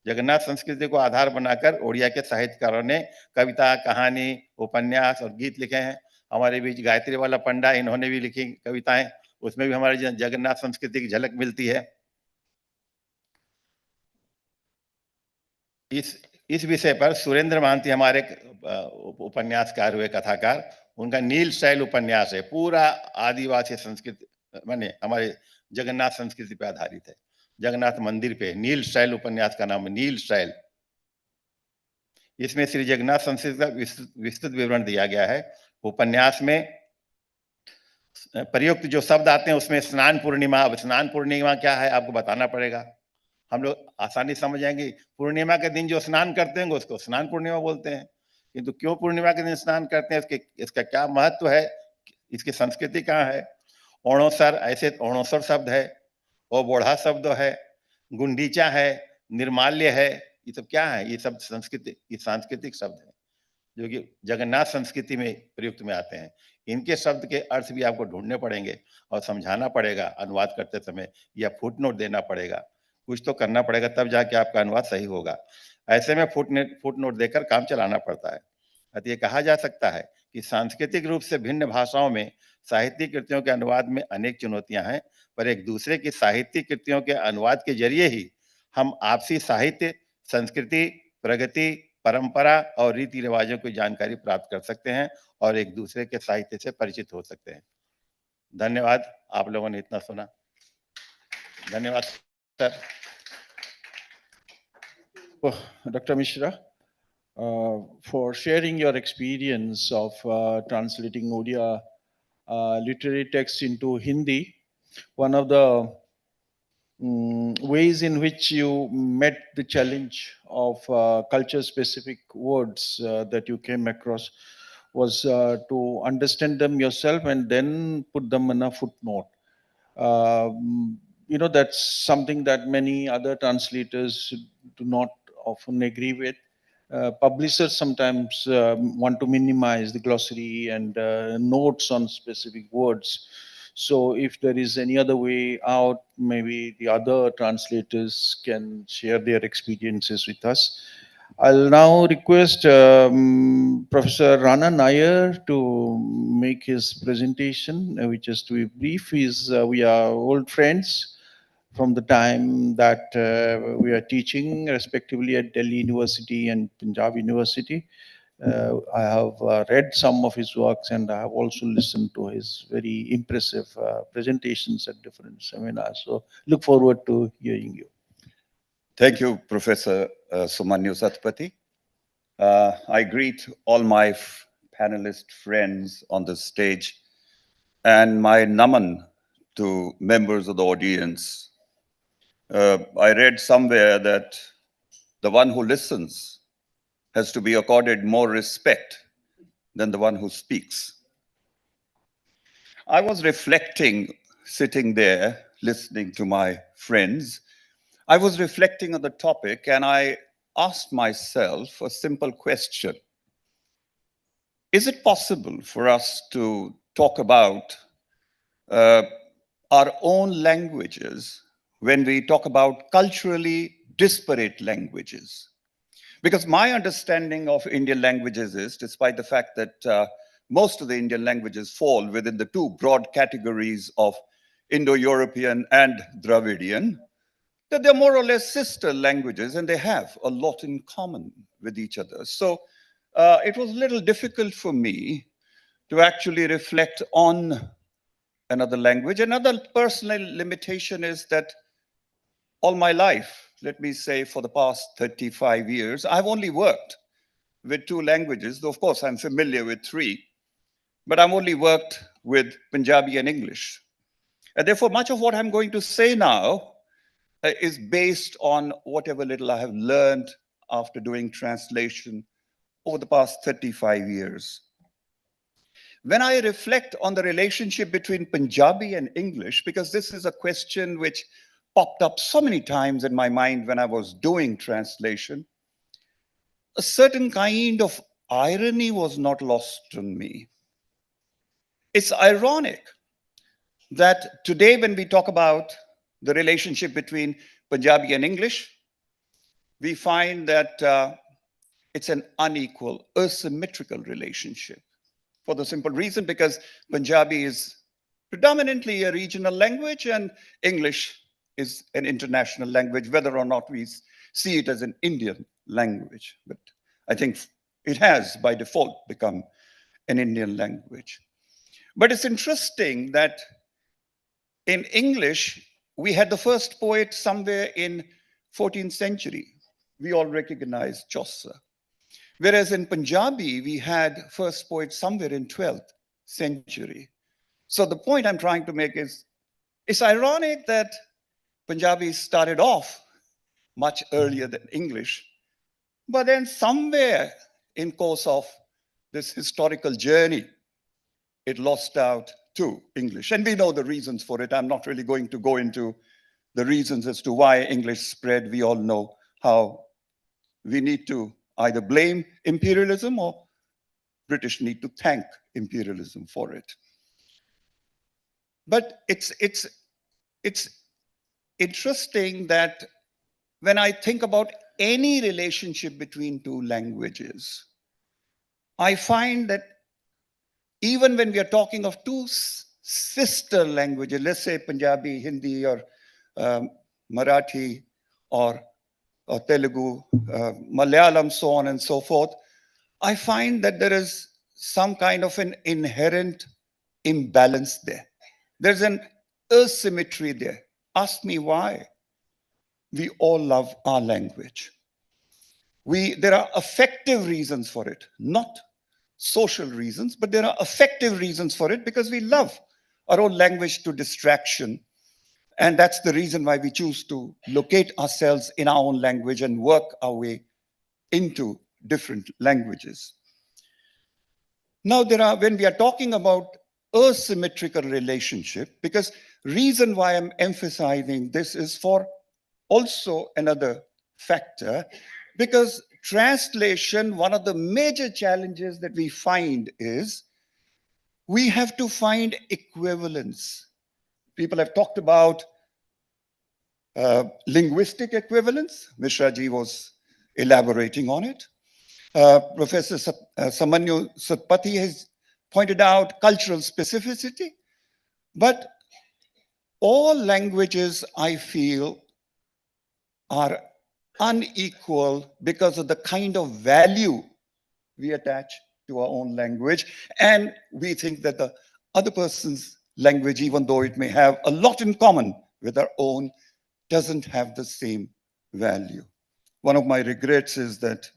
जगन्नाथ संस्कृति को आधार बनाकर ओडिया के साहित्यकारों ने कविता, कहानी, उपन्यास और गीत लिखे हैं। हमारे बीच गायत्री वाला पंडा, इन्होंने भी लिखी कविताएं, उसमें भी हमारी जगन्नाथ संस्कृति की झलक मिलती है। इस विषय पर सुरेंद्र महांती हमारे उपन्यासकार हुए, कथाकार, उनका नील स्टाइल उपन्यास है, पूरा आदिवासी संस्कृति माने हमारे जगन्नाथ संस्कृति पे आधारित है, जगन्नाथ मंदिर पे। नील स्टाइल उपन्यास का नाम है, नील स्टाइल। इसमें श्री जगन्नाथ संस्कृति का विस्तृत विवरण दिया गया है। उपन्यास में प्रयुक्त जो शब्द आते हैं उसमें स्नान पूर्णिमा, अब स्नान पूर्णिमा क्या है आपको बताना पड़ेगा, हम लोग आसानी समझ जाएंगे। पूर्णिमा के दिन जो स्नान करते हैं उसको स्नान पूर्णिमा बोलते हैं, किंतु क्यों पूर्णिमा के दिन स्नान करते हैं, इसका क्या महत्व है, इसकी संस्कृति कहाँ है। ओणोसर, ऐसे ओणोसर शब्द है, और बोढ़ा शब्द है, गुंडीचा है, निर्माल्य है, ये सब क्या है, ये सब सांस्कृतिक शब्द है जो कि जगन्नाथ संस्कृति में प्रयुक्त में आते हैं। इनके शब्द के अर्थ भी आपको ढूंढने पड़ेंगे और समझाना पड़ेगा अनुवाद करते समय, या फुटनोट देना पड़ेगा, कुछ तो करना पड़ेगा, तब जाके आपका अनुवाद सही होगा। ऐसे में फुटनोट देकर काम चलाना पड़ता है। अतः ये कहा जा सकता है कि सांस्कृतिक रूप से भिन्न भाषाओं में साहित्यिक कृतियों के अनुवाद में अनेक चुनौतियां हैं, पर एक दूसरे की साहित्यिक कृतियों के अनुवाद के जरिए ही हम आपसी साहित्य, संस्कृति, प्रगति, परंपरा और रीति रिवाजों की जानकारी प्राप्त कर सकते हैं और एक दूसरे के साहित्य से परिचित हो सकते हैं। धन्यवाद, आप लोगों ने इतना सुना, धन्यवाद sir.
Dr. Mishra, for sharing your experience of translating Odia literary text into Hindi. One of the ways in which you met the challenge of culture-specific words that you came across was to understand them yourself and then put them in a footnote. That's something that many other translators do not often agree with. Publishers sometimes want to minimize the glossary and notes on specific words. So if there is any other way out, maybe the other translators can share their experiences with us. I'll now request Professor Rana Nair to make his presentation, which is to be brief. We are old friends from the time that we are teaching respectively at Delhi University and Punjab University. I have read some of his works and I have also listened to his very impressive presentations at different seminars. So look forward to hearing you.
Thank you, Professor Sumanyu Satpathy. I greet all my panelist friends on the stage and my naman to members of the audience. I read somewhere that the one who listens has to be accorded more respect than the one who speaks. I was reflecting, sitting there, listening to my friends. I was reflecting on the topic and I asked myself a simple question. Is it possible for us to talk about our own languages when we talk about culturally disparate languages? Because my understanding of Indian languages is, despite the fact that most of the Indian languages fall within the two broad categories of Indo-European and Dravidian, that they're more or less sister languages and they have a lot in common with each other. So it was a little difficult for me to actually reflect on another language. Another personal limitation is that all my life, let me say for the past 35 years, I've only worked with two languages. Though of course I'm familiar with three, but I've only worked with Punjabi and English. And therefore much of what I'm going to say now is based on whatever little I have learned after doing translation over the past 35 years. When I reflect on the relationship between Punjabi and English, because this is a question which popped up so many times in my mind when I was doing translation, a certain kind of irony was not lost on me. It's ironic that today when we talk about the relationship between Punjabi and English, we find that it's an unequal, asymmetrical relationship. For the simple reason because Punjabi is predominantly a regional language and English is an international language, whether or not we see it as an Indian language. But I think it has by default become an Indian language. But it's interesting that in English, we had the first poet somewhere in 14th century. We all recognize Chaucer. Whereas in Punjabi, we had first poet somewhere in 12th century. So the point I'm trying to make is, it's ironic that Punjabi started off much earlier than English, but then somewhere in course of this historical journey, it lost out to English. And we know the reasons for it. I'm not really going to go into the reasons as to why English spread. We all know how we need to either blame imperialism or British need to thank imperialism for it. But it's interesting that when I think about any relationship between two languages, I find that even when we are talking of two sister languages, let's say Punjabi, Hindi, or Marathi, or Telugu, Malayalam, so on and so forth, I find that there is some kind of an inherent imbalance there. There's an asymmetry there. Ask me why. We all love our language. There are affective reasons for it, not social reasons, but there are affective reasons for it because we love our own language to distraction. And that's the reason why we choose to locate ourselves in our own language and work our way into different languages. Now, when we are talking about asymmetrical relationship, because reason why I'm emphasizing this is for also another factor, because translation, one of the major challenges that we find is we have to find equivalence People have talked about linguistic equivalence. Mishra ji was elaborating on it. Professor Samanyu Satpathy has pointed out cultural specificity. But all languages, I feel, are unequal because of the kind of value we attach to our own language. And we think that the other person's language, even though it may have a lot in common with our own, doesn't have the same value. One of my regrets is that,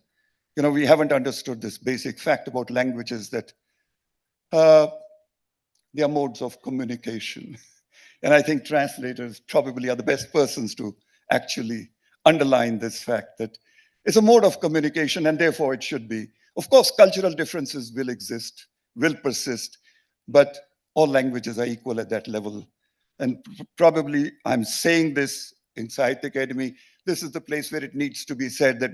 we haven't understood this basic fact about languages, that they are modes of communication. And I think translators probably are the best persons to actually underline this fact, that it's a mode of communication and therefore it should be. Of course, cultural differences will exist, will persist, but all languages are equal at that level. And probably I'm saying this in Sahitya Academy, this is the place where it needs to be said that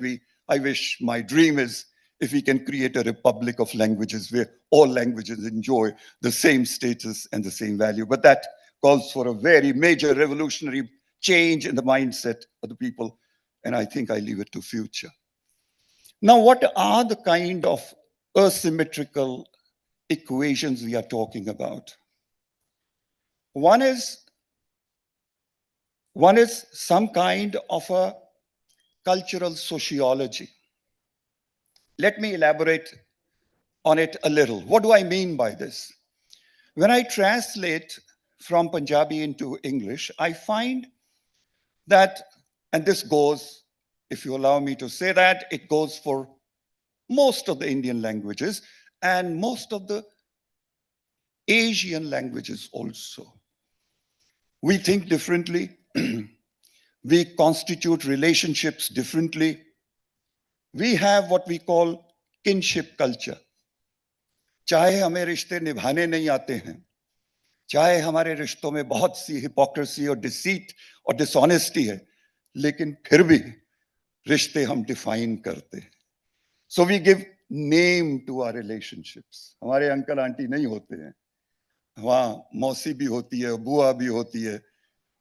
I wish, my dream is if we can create a republic of languages where all languages enjoy the same status and the same value. But that calls for a very major revolutionary change in the mindset of the people. And I think I leave it to future. Now, what are the kind of asymmetrical equations we are talking about? One is some kind of a cultural sociology. Let me elaborate on it a little. What do I mean by this? When I translate from Punjabi into English, I find that, and this goes, if you allow me to say that, it goes for most of the Indian languages and most of the Asian languages also. We think differently. We constitute relationships differently. We have what we call kinship culture. चाहे हमें रिश्ते निभाने नहीं आते हैं, चाहे हमारे रिश्तों में बहुत सी हिपोक्रेसी और डिसीट और डिसऑनेस्टी है, लेकिन फिर भी रिश्ते हम डिफाइन करते हैं. So we give name to our relationships. हमारे अंकल आंटी नहीं होते हैं, वहाँ मौसी भी होती है, बुआ भी होती है,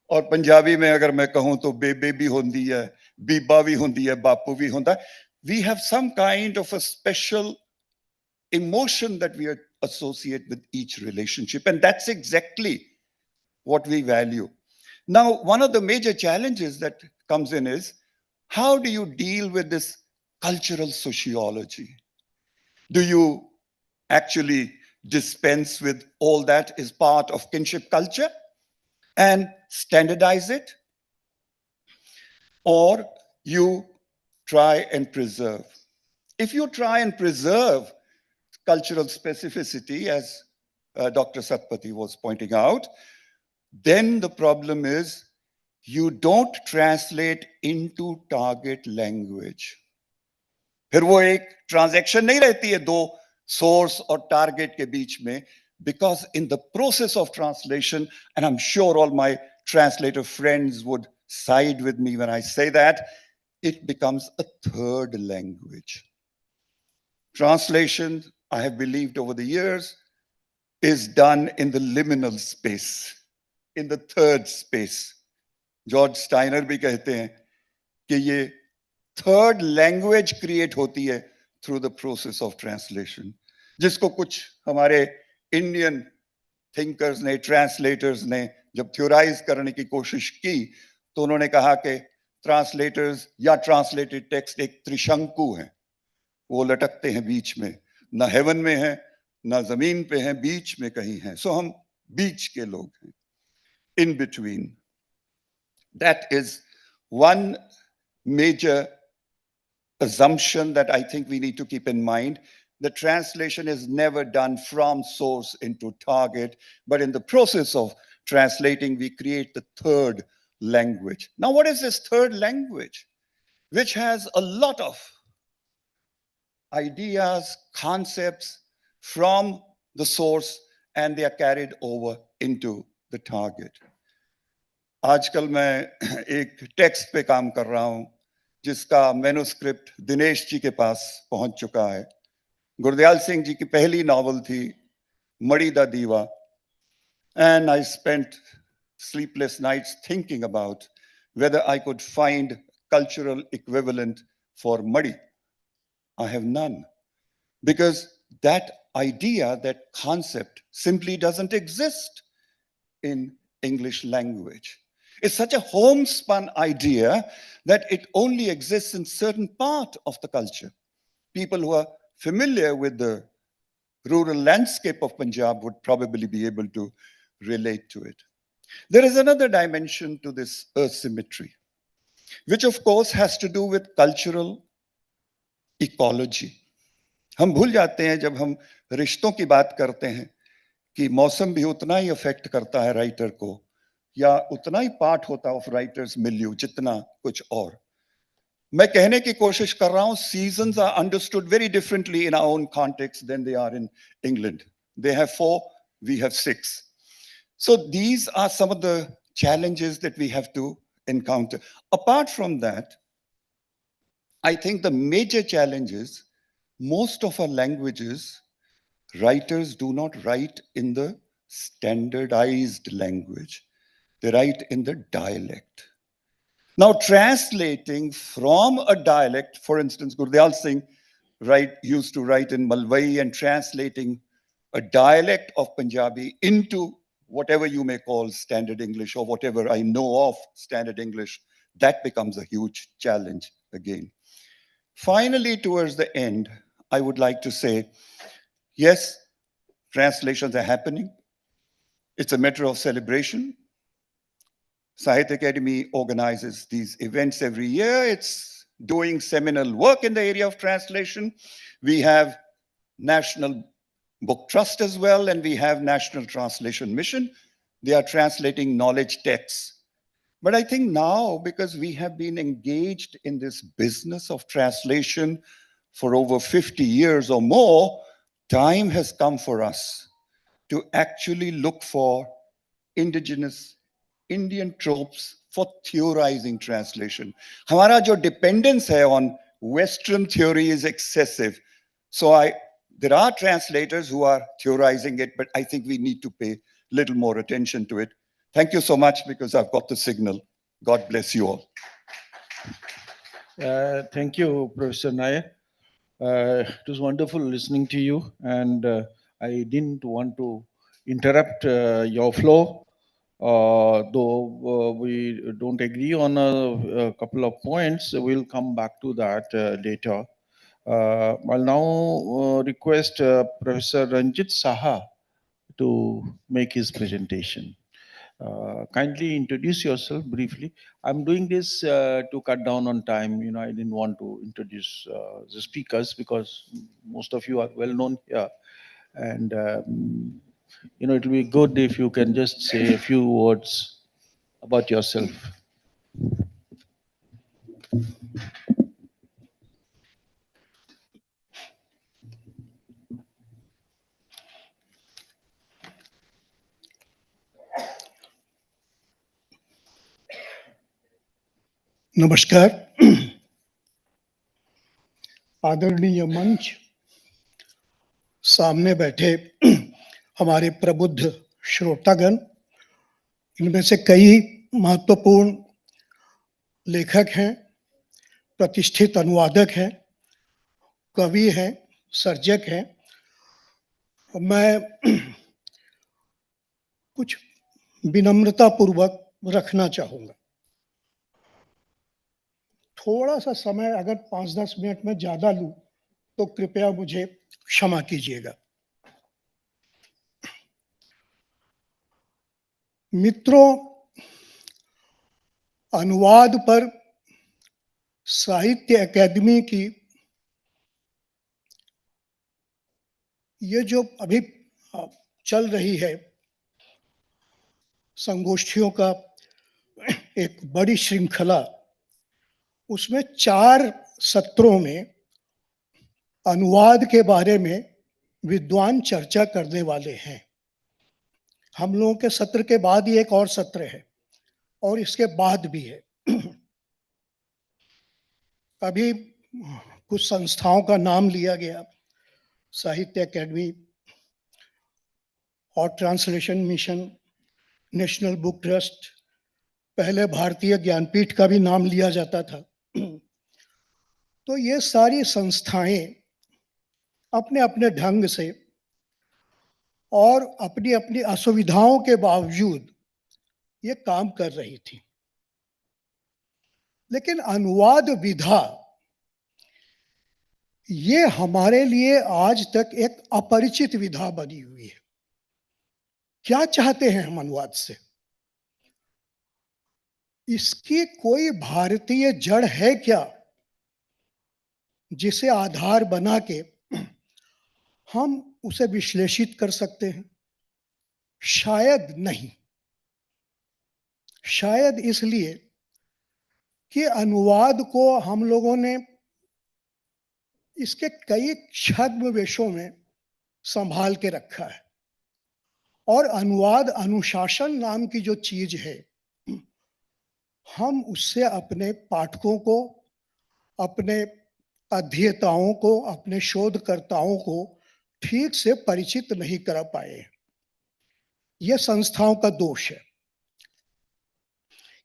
और पंजाबी में अगर मैं कहूँ तो बेबे भी होती है, बीबा भी होती है, बापू भी होता है. We have some kind of a special emotion that we associate with each relationship, and that's exactly what we value. Now, one of the major challenges that comes in is, how do you deal with this cultural sociology? Do you actually dispense with all that is part of kinship culture and standardize it? Or you try and preserve? If you try and preserve cultural specificity, as Dr. Satpathy was pointing out, then the problem is you don't translate into target language. फिर वो एक transaction नहीं रहती है दो source और target के बीच में, because in the process of translation, and I'm sure all my translator friends would side with me when I say that, it becomes a third language. Translation, I have believed over the years, is done in the liminal space, in the third space. George Steiner भी कहते हैं कि ये third language create होती है through the process of translation, जिसको कुछ हमारे Indian thinkers ने, translators ने जब theorize करने की कोशिश की, तो उन्होंने कहा कि translators या translated text एक त्रिशंकु है, वो लटकते हैं बीच में, ना heaven में है, ना जमीन पे हैं, बीच में कहीं हैं. So हम बीच के लोग हैं, in between. That is one major assumption that I think we need to keep in mind. The translation is never done from source into target, but in the process of translating, we create the third language. Now, what is this third language? Which has a lot of ideas, concepts from the source, and they are carried over into the target. आजकल मैं एक text पे काम कर रहा हूं जिसका manuscript Dinesh ji के पास पहुंच चुका है. गुरदयाल सिंह जी की पहली नॉवल थी मड़ी दा दीवा, and I spent sleepless nights thinking about whether I could find cultural equivalent for muddy. I have none, because that idea, that concept simply doesn't exist in English language. It's such a homespun idea that it only exists in certain part of the culture. People who are familiar with the rural landscape of Punjab would probably be able to relate to it. There is another dimension to this asymmetry, which of course has to do with cultural ecology. हम भूल जाते हैं जब हम रिश्तों की बात करते हैं कि मौसम भी उतना ही अफेक्ट करता है राइटर को, या उतना ही पार्ट होता है ऑफ राइटर्स मिल्यू जितना कुछ और. मैं कहने की कोशिश कर रहा हूं, seasons are understood very differently in our own context than they are in England. They have 4, we have 6. So these are some of the challenges that we have to encounter. Apart from that, I think the major challenge is most of our languages, writers do not write in the standardized language. They write in the dialect. Now, translating from a dialect, for instance, Gurdial Singh used to write in Malwai, and translating a dialect of Punjabi into whatever you may call standard English or whatever I know of standard English, that becomes a huge challenge again. Finally, towards the end, I would like to say, yes, translations are happening. It's a matter of celebration. Sahitya Academy organizes these events every year. It's doing seminal work in the area of translation. We have National Book Trust as well, and we have National Translation Mission. They are translating knowledge texts. But I think now, because we have been engaged in this business of translation for over 50 years or more, time has come for us to actually look for indigenous Indian tropes for theorizing translation. Hamara jo dependence hai on Western theory is excessive. So there are translators who are theorizing it, but I think we need to pay a little more attention to it. Thank you so much, because I've got the signal. God bless you all.
Thank you, Professor Nair. It was wonderful listening to you, and I didn't want to interrupt your flow. Though we don't agree on a couple of points, we'll come back to that later. I'll now request Professor Ranjit Saha to make his presentation. Kindly introduce yourself briefly. I'm doing this to cut down on time. You know, I didn't want to introduce the speakers because most of you are well known here. And, you know, it will be good if you can just say a few words about yourself.
नमस्कार। आदरणीय मंच, सामने बैठे हमारे प्रबुद्ध श्रोतागण, इनमें से कई महत्वपूर्ण लेखक हैं, प्रतिष्ठित अनुवादक हैं, कवि हैं, सर्जक हैं। मैं कुछ विनम्रता पूर्वक रखना चाहूँगा। थोड़ा सा समय अगर 5-10 मिनट में ज़्यादा लूँ तो कृपया मुझे क्षमा कीजिएगा। मित्रों, अनुवाद पर साहित्य अकादमी की ये जो अभी चल रही है संगोष्ठियों का एक बड़ी श्रृंखला, उसमें 4 सत्रों में अनुवाद के बारे में विद्वान चर्चा करने वाले हैं। हम लोगों के सत्र के बाद ही एक और सत्र है और इसके बाद भी है। अभी कुछ संस्थाओं का नाम लिया गया, साहित्य अकादमी और translation mission, national book trust, पहले भारतीय ज्ञानपीठ का भी नाम लिया जाता था। तो ये सारी संस्थाएं अपने अपने ढंग से और अपनी अपनी असुविधाओं के बावजूद ये काम कर रही थी। लेकिन अनुवाद विधा ये हमारे लिए आज तक एक अपरिचित विधा बनी हुई है। क्या चाहते हैं हम अनुवाद से? इसकी कोई भारतीय जड़ है क्या जिसे आधार बना के हम उसे विश्लेषित कर सकते हैं? शायद नहीं। शायद इसलिए कि अनुवाद को हम लोगों ने इसके कई छद्मवेशों में संभाल के रखा है। और अनुवाद अनुशासन नाम की जो चीज है, हम उससे अपने पाठकों को, अपने अध्येताओं को, अपने शोधकर्ताओं को ठीक से परिचित नहीं करा पाए। यह संस्थाओं का दोष है।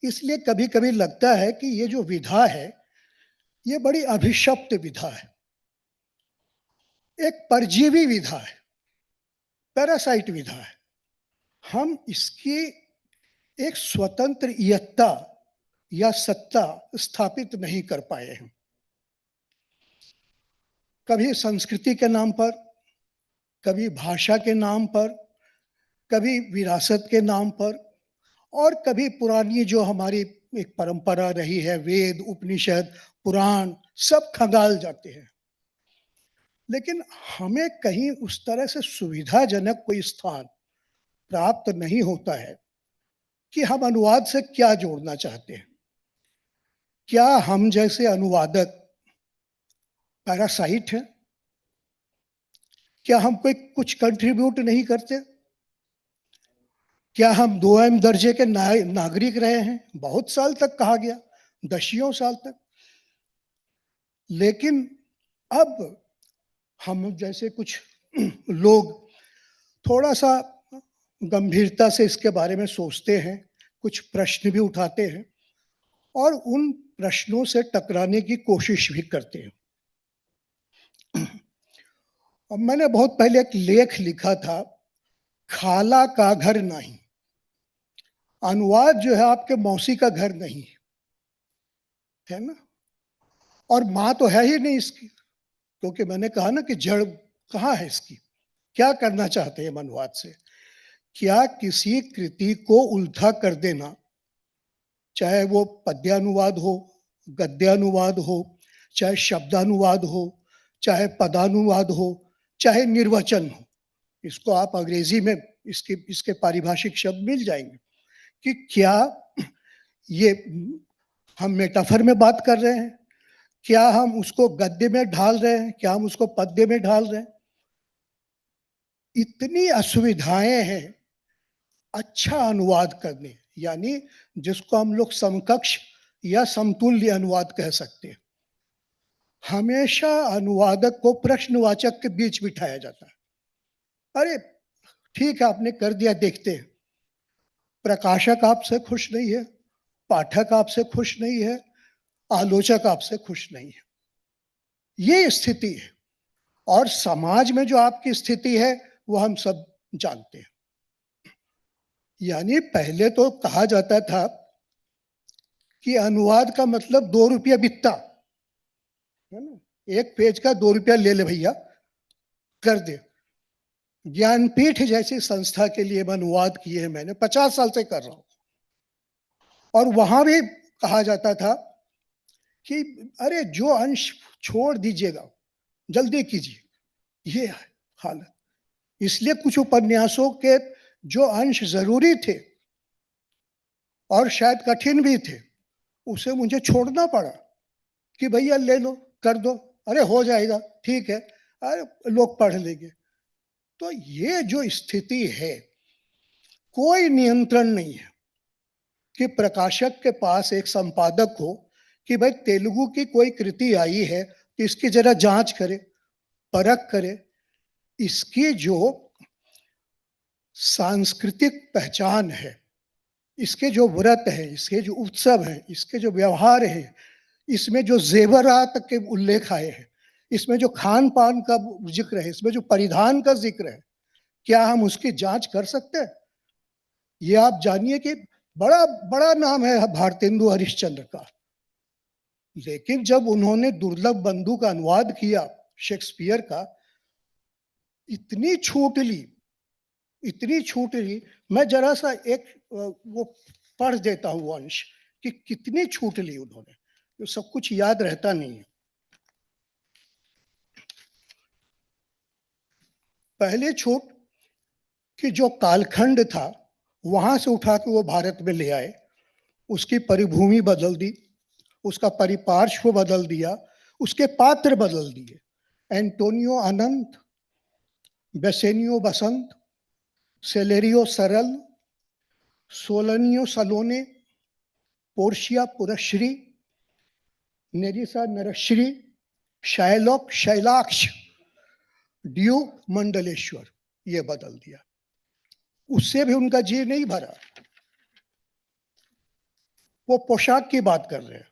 इसलिए कभी कभी लगता है कि ये जो विधा है ये बड़ी अभिशप्त विधा है, एक परजीवी विधा है, पैरासाइट विधा है। हम इसकी एक स्वतंत्रता या सत्ता स्थापित नहीं कर पाए हैं। कभी संस्कृति के नाम पर, कभी भाषा के नाम पर, कभी विरासत के नाम पर, और कभी पुरानी जो हमारी एक परंपरा रही है, वेद, उपनिषद, पुराण, सब खंगाल जाते हैं। लेकिन हमें कहीं उस तरह से सुविधाजनक कोई स्थान प्राप्त नहीं होता है कि हम अनुवाद से क्या जोड़ना चाहते हैं। क्या हम जैसे अनुवादक पैरासाइट हैं? क्या हम कोई कुछ कंट्रीब्यूट नहीं करते? क्या हम 2M दर्जे के नागरिक रहे हैं? बहुत साल तक कहा गया, दसियों साल तक। लेकिन अब हम जैसे कुछ लोग थोड़ा सा गंभीरता से इसके बारे में सोचते हैं, कुछ प्रश्न भी उठाते हैं और उन प्रश्नों से टकराने की कोशिश भी करते हैं। और मैंने बहुत पहले एक लेख लिखा था, खाला का घर नहीं। अनुवाद जो है आपके मौसी का घर नहीं है ना। और माँ तो है ही नहीं इसकी, क्योंकि मैंने कहा ना कि जड़ कहाँ है इसकी। क्या करना चाहते हैं अनुवाद से? क्या किसी कृति को उल्था कर देना, चाहे वो पद्यानुवाद हो, गद्यानुवाद हो, चाहे शब्दानुवाद हो, चाहे पदानुवाद हो, चाहे निर्वचन हो। इसको आप अंग्रेजी में इसके पारिभाषिक शब्द मिल जाएंगे कि क्या ये हम मेटाफर में बात कर रहे हैं, क्या हम उसको गद्य में ढाल रहे हैं, क्या हम उसको पद्य में ढाल रहे हैं। इतनी असुविधाएं हैं अच्छा अनुवाद करने, यानी जिसको हम लोग समकक्ष या समतुल्य अनुवाद कह सकते हैं। हमेशा अनुवादक को प्रश्नवाचक के बीच बिठाया जाता है। अरे ठीक है, आपने कर दिया, देखते हैं। प्रकाशक आपसे खुश नहीं है, पाठक आपसे खुश नहीं है, आलोचक आपसे खुश नहीं है। ये स्थिति है। और समाज में जो आपकी स्थिति है वो हम सब जानते हैं। यानी पहले तो कहा जाता था कि अनुवाद का मतलब 2 रुपया बिकता है ना, एक पेज का 2 रुपया ले ले भैया, कर दे। ज्ञानपीठ जैसी संस्था के लिए अनुवाद किए हैं मैंने, 50 साल से कर रहा हूं। और वहां भी कहा जाता था कि अरे जो अंश छोड़ दीजिएगा, जल्दी कीजिए। ये है हालत। इसलिए कुछ उपन्यासों के जो अंश जरूरी थे और शायद कठिन भी थे, उसे मुझे छोड़ना पड़ा कि भैया ले लो, कर दो, अरे हो जाएगा, ठीक है, अरे लोग पढ़ लेंगे। तो ये जो स्थिति है, कोई नियंत्रण नहीं है कि प्रकाशक के पास एक संपादक हो कि भाई तेलुगु की कोई कृति आई है कि इसकी जरा जांच करे, परख करे, इसकी जो सांस्कृतिक पहचान है इसके जो व्रत है, इसके जो उत्सव है, इसके जो व्यवहार है, इसमें जो जेवरात के उल्लेख आए हैं, इसमें जो खान पान का जिक्र है, इसमें जो परिधान का जिक्र है, क्या हम उसकी जांच कर सकते हैं? ये आप जानिए कि बड़ा बड़ा नाम है भारतेंदु हरिश्चंद्र का, लेकिन जब उन्होंने दुर्लभ बंधु का अनुवाद किया शेक्सपियर का, इतनी छूट ली, इतनी छूट ली। मैं जरा सा एक वो पढ़ देता हूँ अंश कि कितनी छूट ली उन्होंने, तो सब कुछ याद रहता नहीं है। पहले छूट कि जो कालखंड था वहां से उठा के वो भारत में ले आए, उसकी परिभूमि बदल दी, उसका परिपार्श्व बदल दिया, उसके पात्र बदल दिए। एंटोनियो अनंत, बेसेनियो बसंत, सेलेरियो सरल, सोलनियो सलोने, पोर्शिया पुरश्री, नेरिसा नरश्री, शैलोक शैलाक्ष, ड्यूक मंडलेश्वर, ये बदल दिया। उससे भी उनका जी नहीं भरा। वो पोशाक की बात कर रहे हैं,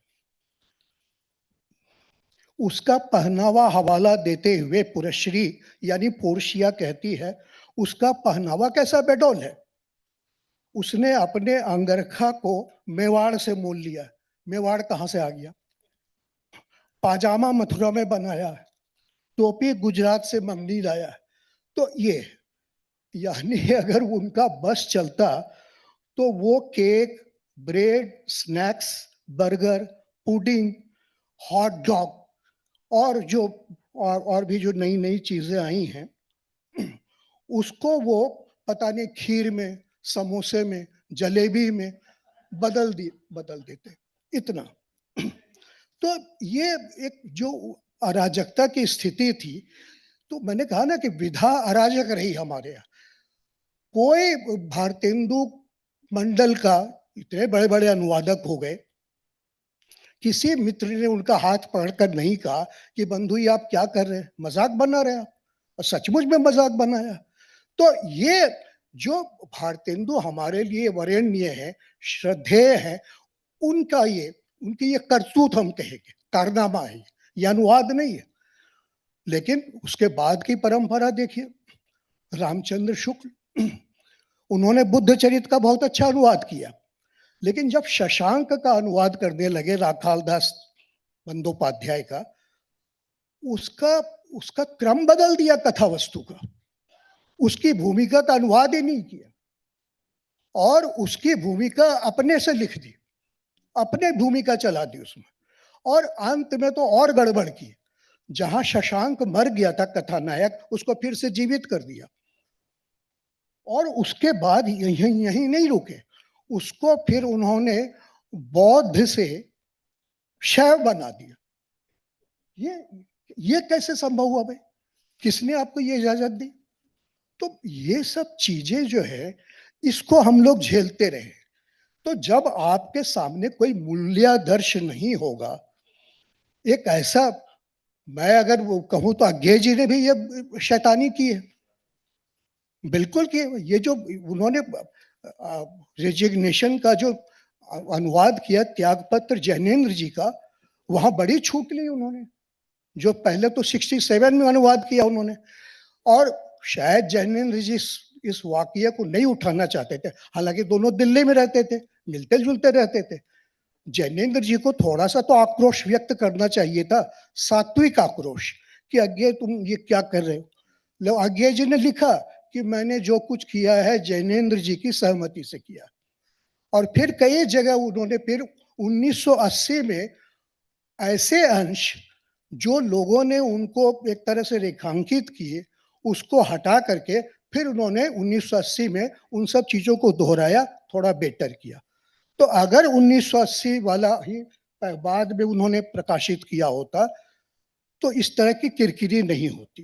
उसका पहनावा हवाला देते हुए पुरश्री यानी पोर्शिया कहती है, उसका पहनावा कैसा बेडोल है। उसने अपने अंगरखा को मेवाड़ से मोल लिया। मेवाड़ कहां से आ गया? पाजामा मथुरा में बनाया है, टोपी गुजरात से मंगनी लाया है। तो ये यानी अगर उनका बस चलता तो वो cake, bread, snacks, burger, pudding, hot dog और जो और भी जो नई नई चीजें आई हैं, उसको वो पता नहीं खीर में, समोसे में, जलेबी में बदल देते, इतना। तो ये एक जो अराजकता की स्थिति थी, तो मैंने कहा ना कि विधा अराजक रही हमारे यहाँ। कोई भारतेंदु मंडल का, इतने बड़े बड़े अनुवादक हो गए, किसी मित्र ने उनका हाथ पकड़कर नहीं कहा कि बंधु ये आप क्या कर रहे हैं, मजाक बना रहे हैं आप, और सचमुच में मजाक बनाया। तो ये जो भारतेंदु हमारे लिए वरेण्य है, श्रद्धेय है, उनका ये, उनकी ये करतूत हम कहेंगे, कारनामा है, ये अनुवाद नहीं है। लेकिन उसके बाद की परंपरा देखिए, रामचंद्र शुक्ल, उन्होंने बुद्ध चरित का बहुत अच्छा अनुवाद किया, लेकिन जब शशांक का अनुवाद करने लगे राखाल दास बंदोपाध्याय का, उसका क्रम बदल दिया कथा वस्तु का, उसकी भूमिका का अनुवाद ही नहीं किया और उसकी भूमिका अपने से लिख दी, अपने भूमिका चला दी उसमें, और अंत में तो और गड़बड़ की। जहां शशांक मर गया था कथानायक, उसको फिर से जीवित कर दिया, और उसके बाद यही नहीं रुके, उसको फिर उन्होंने बौद्ध से शैव बना दिया। ये कैसे संभव हुआ भाई? किसने आपको ये इजाजत दी? तो ये सब चीजें जो है, इसको हम लोग झेलते रहे। तो जब आपके सामने कोई मूल्यादर्श नहीं होगा, एक ऐसा, मैं अगर वो कहूं तो अज्ञे जी ने भी ये शैतानी की है, बिल्कुल की है। ये जो उन्होंने रेजिग्नेशन का जो अनुवाद किया, त्यागपत्र जैनेन्द्र जी का, वहां बड़ी छूट ली उन्होंने, जो पहले तो 67 में अनुवाद किया उन्होंने, और शायद जैनेन्द्र जी इस वाकये को नहीं उठाना चाहते थे, हालांकि दोनों दिल्ली में रहते थे, मिलते जुलते रहते थे। जैनेन्द्र जी को थोड़ा सा तो आक्रोश व्यक्त करना चाहिए था, सात्विक आक्रोश, कि अज्ञे तुम ये क्या कर रहे हो। अज्ञे जी ने लिखा कि मैंने जो कुछ किया है जैनेन्द्र जी की सहमति से किया, और फिर कई जगह उन्होंने फिर 1980 में ऐसे अंश जो लोगों ने उनको एक तरह से रेखांकित किए, उसको हटा करके फिर उन्होंने 1980 में उन सब चीजों को दोहराया, थोड़ा बेटर किया। तो अगर 1980 वाला ही बाद में उन्होंने प्रकाशित किया होता तो इस तरह की किरकिरी नहीं होती।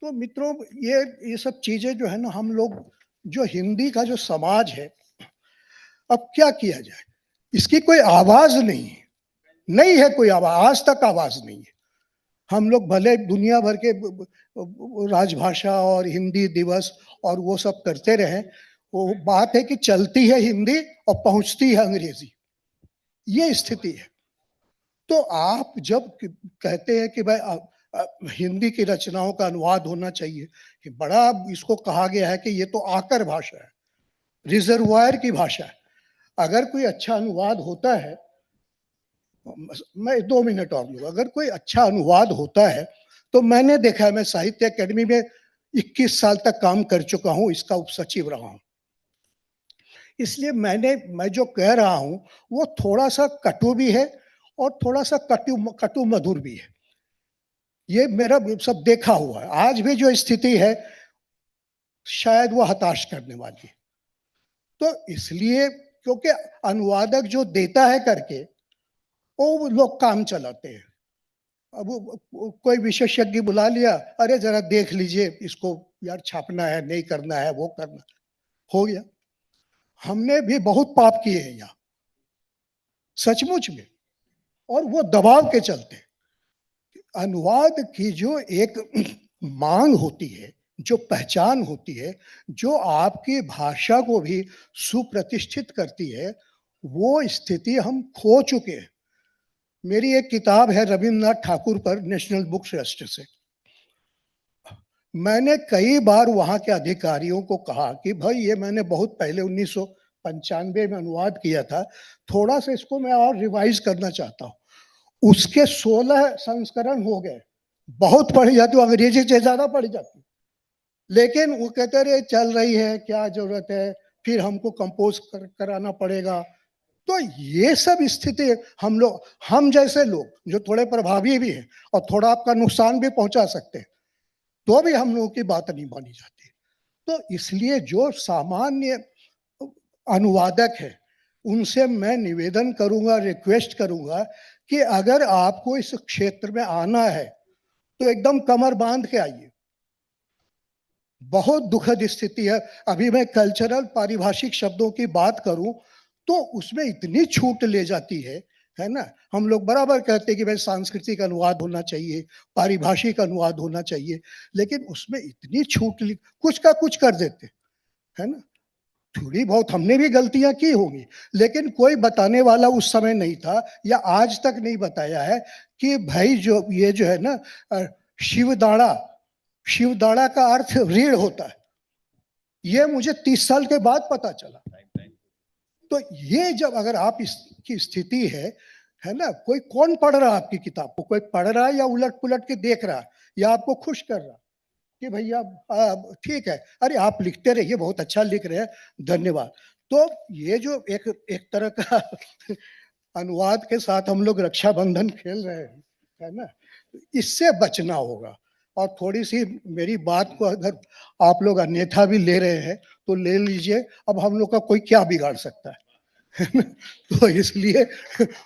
तो मित्रों, ये सब चीजें जो है ना, हम लोग जो हिंदी का जो समाज है, अब क्या किया जाए, इसकी कोई आवाज नहीं है कोई आवाज, आज तक आवाज नहीं है। हम लोग भले दुनिया भर के राजभाषा और हिंदी दिवस और वो सब करते रहे, वो बात है कि चलती है हिंदी और पहुंचती है अंग्रेजी, ये स्थिति है। तो आप जब कहते हैं कि भाई हिंदी की रचनाओं का अनुवाद होना चाहिए, कि बड़ा इसको कहा गया है कि ये तो आकर भाषा है, रिजर्वायर की भाषा है। अगर कोई अच्छा अनुवाद होता है, मैं 2 मिनट और लूँगा, अगर कोई अच्छा अनुवाद होता है तो मैंने देखा है, मैं साहित्य अकेडमी में 21 साल तक काम कर चुका हूँ, इसका उपसचिव रहा हूँ, इसलिए मैं जो कह रहा हूँ वो थोड़ा सा कटु भी है और थोड़ा सा कटु मधुर भी है। ये मेरा सब देखा हुआ है। आज भी जो स्थिति है शायद वो हताश करने वाली है। तो इसलिए क्योंकि अनुवादक जो देता है करके वो लोग काम चलाते हैं। अब कोई विशेषज्ञ बुला लिया, अरे जरा देख लीजिए इसको, यार छापना है, नहीं करना है, वो करना, हो गया। हमने भी बहुत पाप किए हैं यहाँ, सचमुच में, और वो दबाव के चलते। अनुवाद की जो एक मांग होती है, जो पहचान होती है, जो आपकी भाषा को भी सुप्रतिष्ठित करती है, वो स्थिति हम खो चुके हैं। मेरी एक किताब है रविन्द्रनाथ ठाकुर पर, नेशनल बुक ट्रस्ट से। मैंने कई बार वहां के अधिकारियों को कहा कि भाई ये मैंने बहुत पहले 1995 में अनुवाद किया था, थोड़ा सा इसको मैं और रिवाइज करना चाहता हूँ। उसके 16 संस्करण हो गए, बहुत पढ़ी जाती, अंग्रेजी से ज्यादा पढ़ी जाती, लेकिन वो कहते रहे चल रही है, क्या जरूरत है, फिर हमको कंपोज कराना पड़ेगा। तो ये सब स्थिति हम जैसे लोग जो थोड़े प्रभावी भी हैं और थोड़ा आपका नुकसान भी पहुंचा सकते हैं, तो भी हम लोगों की बात नहीं मानी जाती। तो इसलिए जो सामान्य अनुवादक है उनसे मैं निवेदन करूंगा, रिक्वेस्ट करूंगा कि अगर आपको इस क्षेत्र में आना है तो एकदम कमर बांध के आइए। बहुत दुखद स्थिति है। अभी मैं कल्चरल पारिभाषिक शब्दों की बात करूं तो उसमें इतनी छूट ले जाती है ना। हम लोग बराबर कहते हैं कि भाई सांस्कृतिक अनुवाद होना चाहिए, पारिभाषिक अनुवाद होना चाहिए, लेकिन उसमें इतनी छूट कुछ का कुछ कर देते है ना। थोड़ी बहुत हमने भी गलतियां की होंगी, लेकिन कोई बताने वाला उस समय नहीं था या आज तक नहीं बताया है कि भाई जो ये जो है ना शिवदाड़ा, शिवदाड़ा का अर्थ रीढ़ होता है। ये मुझे 30 साल के बाद पता चला। तो ये जब अगर आप इसकी स्थिति है ना, कोई कौन पढ़ रहा है आपकी किताब को, कोई पढ़ रहा है या उलट पुलट के देख रहा है या आपको खुश कर रहा कि भैया ठीक है, अरे आप लिखते रहिए, बहुत अच्छा लिख रहे हैं, धन्यवाद। तो ये जो एक तरह का अनुवाद के साथ हम लोग रक्षाबंधन खेल रहे हैं, है ना, इससे बचना होगा। और थोड़ी सी मेरी बात को अगर आप लोग अन्यथा भी ले रहे हैं तो ले लीजिए, अब हम लोग का कोई क्या बिगाड़ सकता है तो इसलिए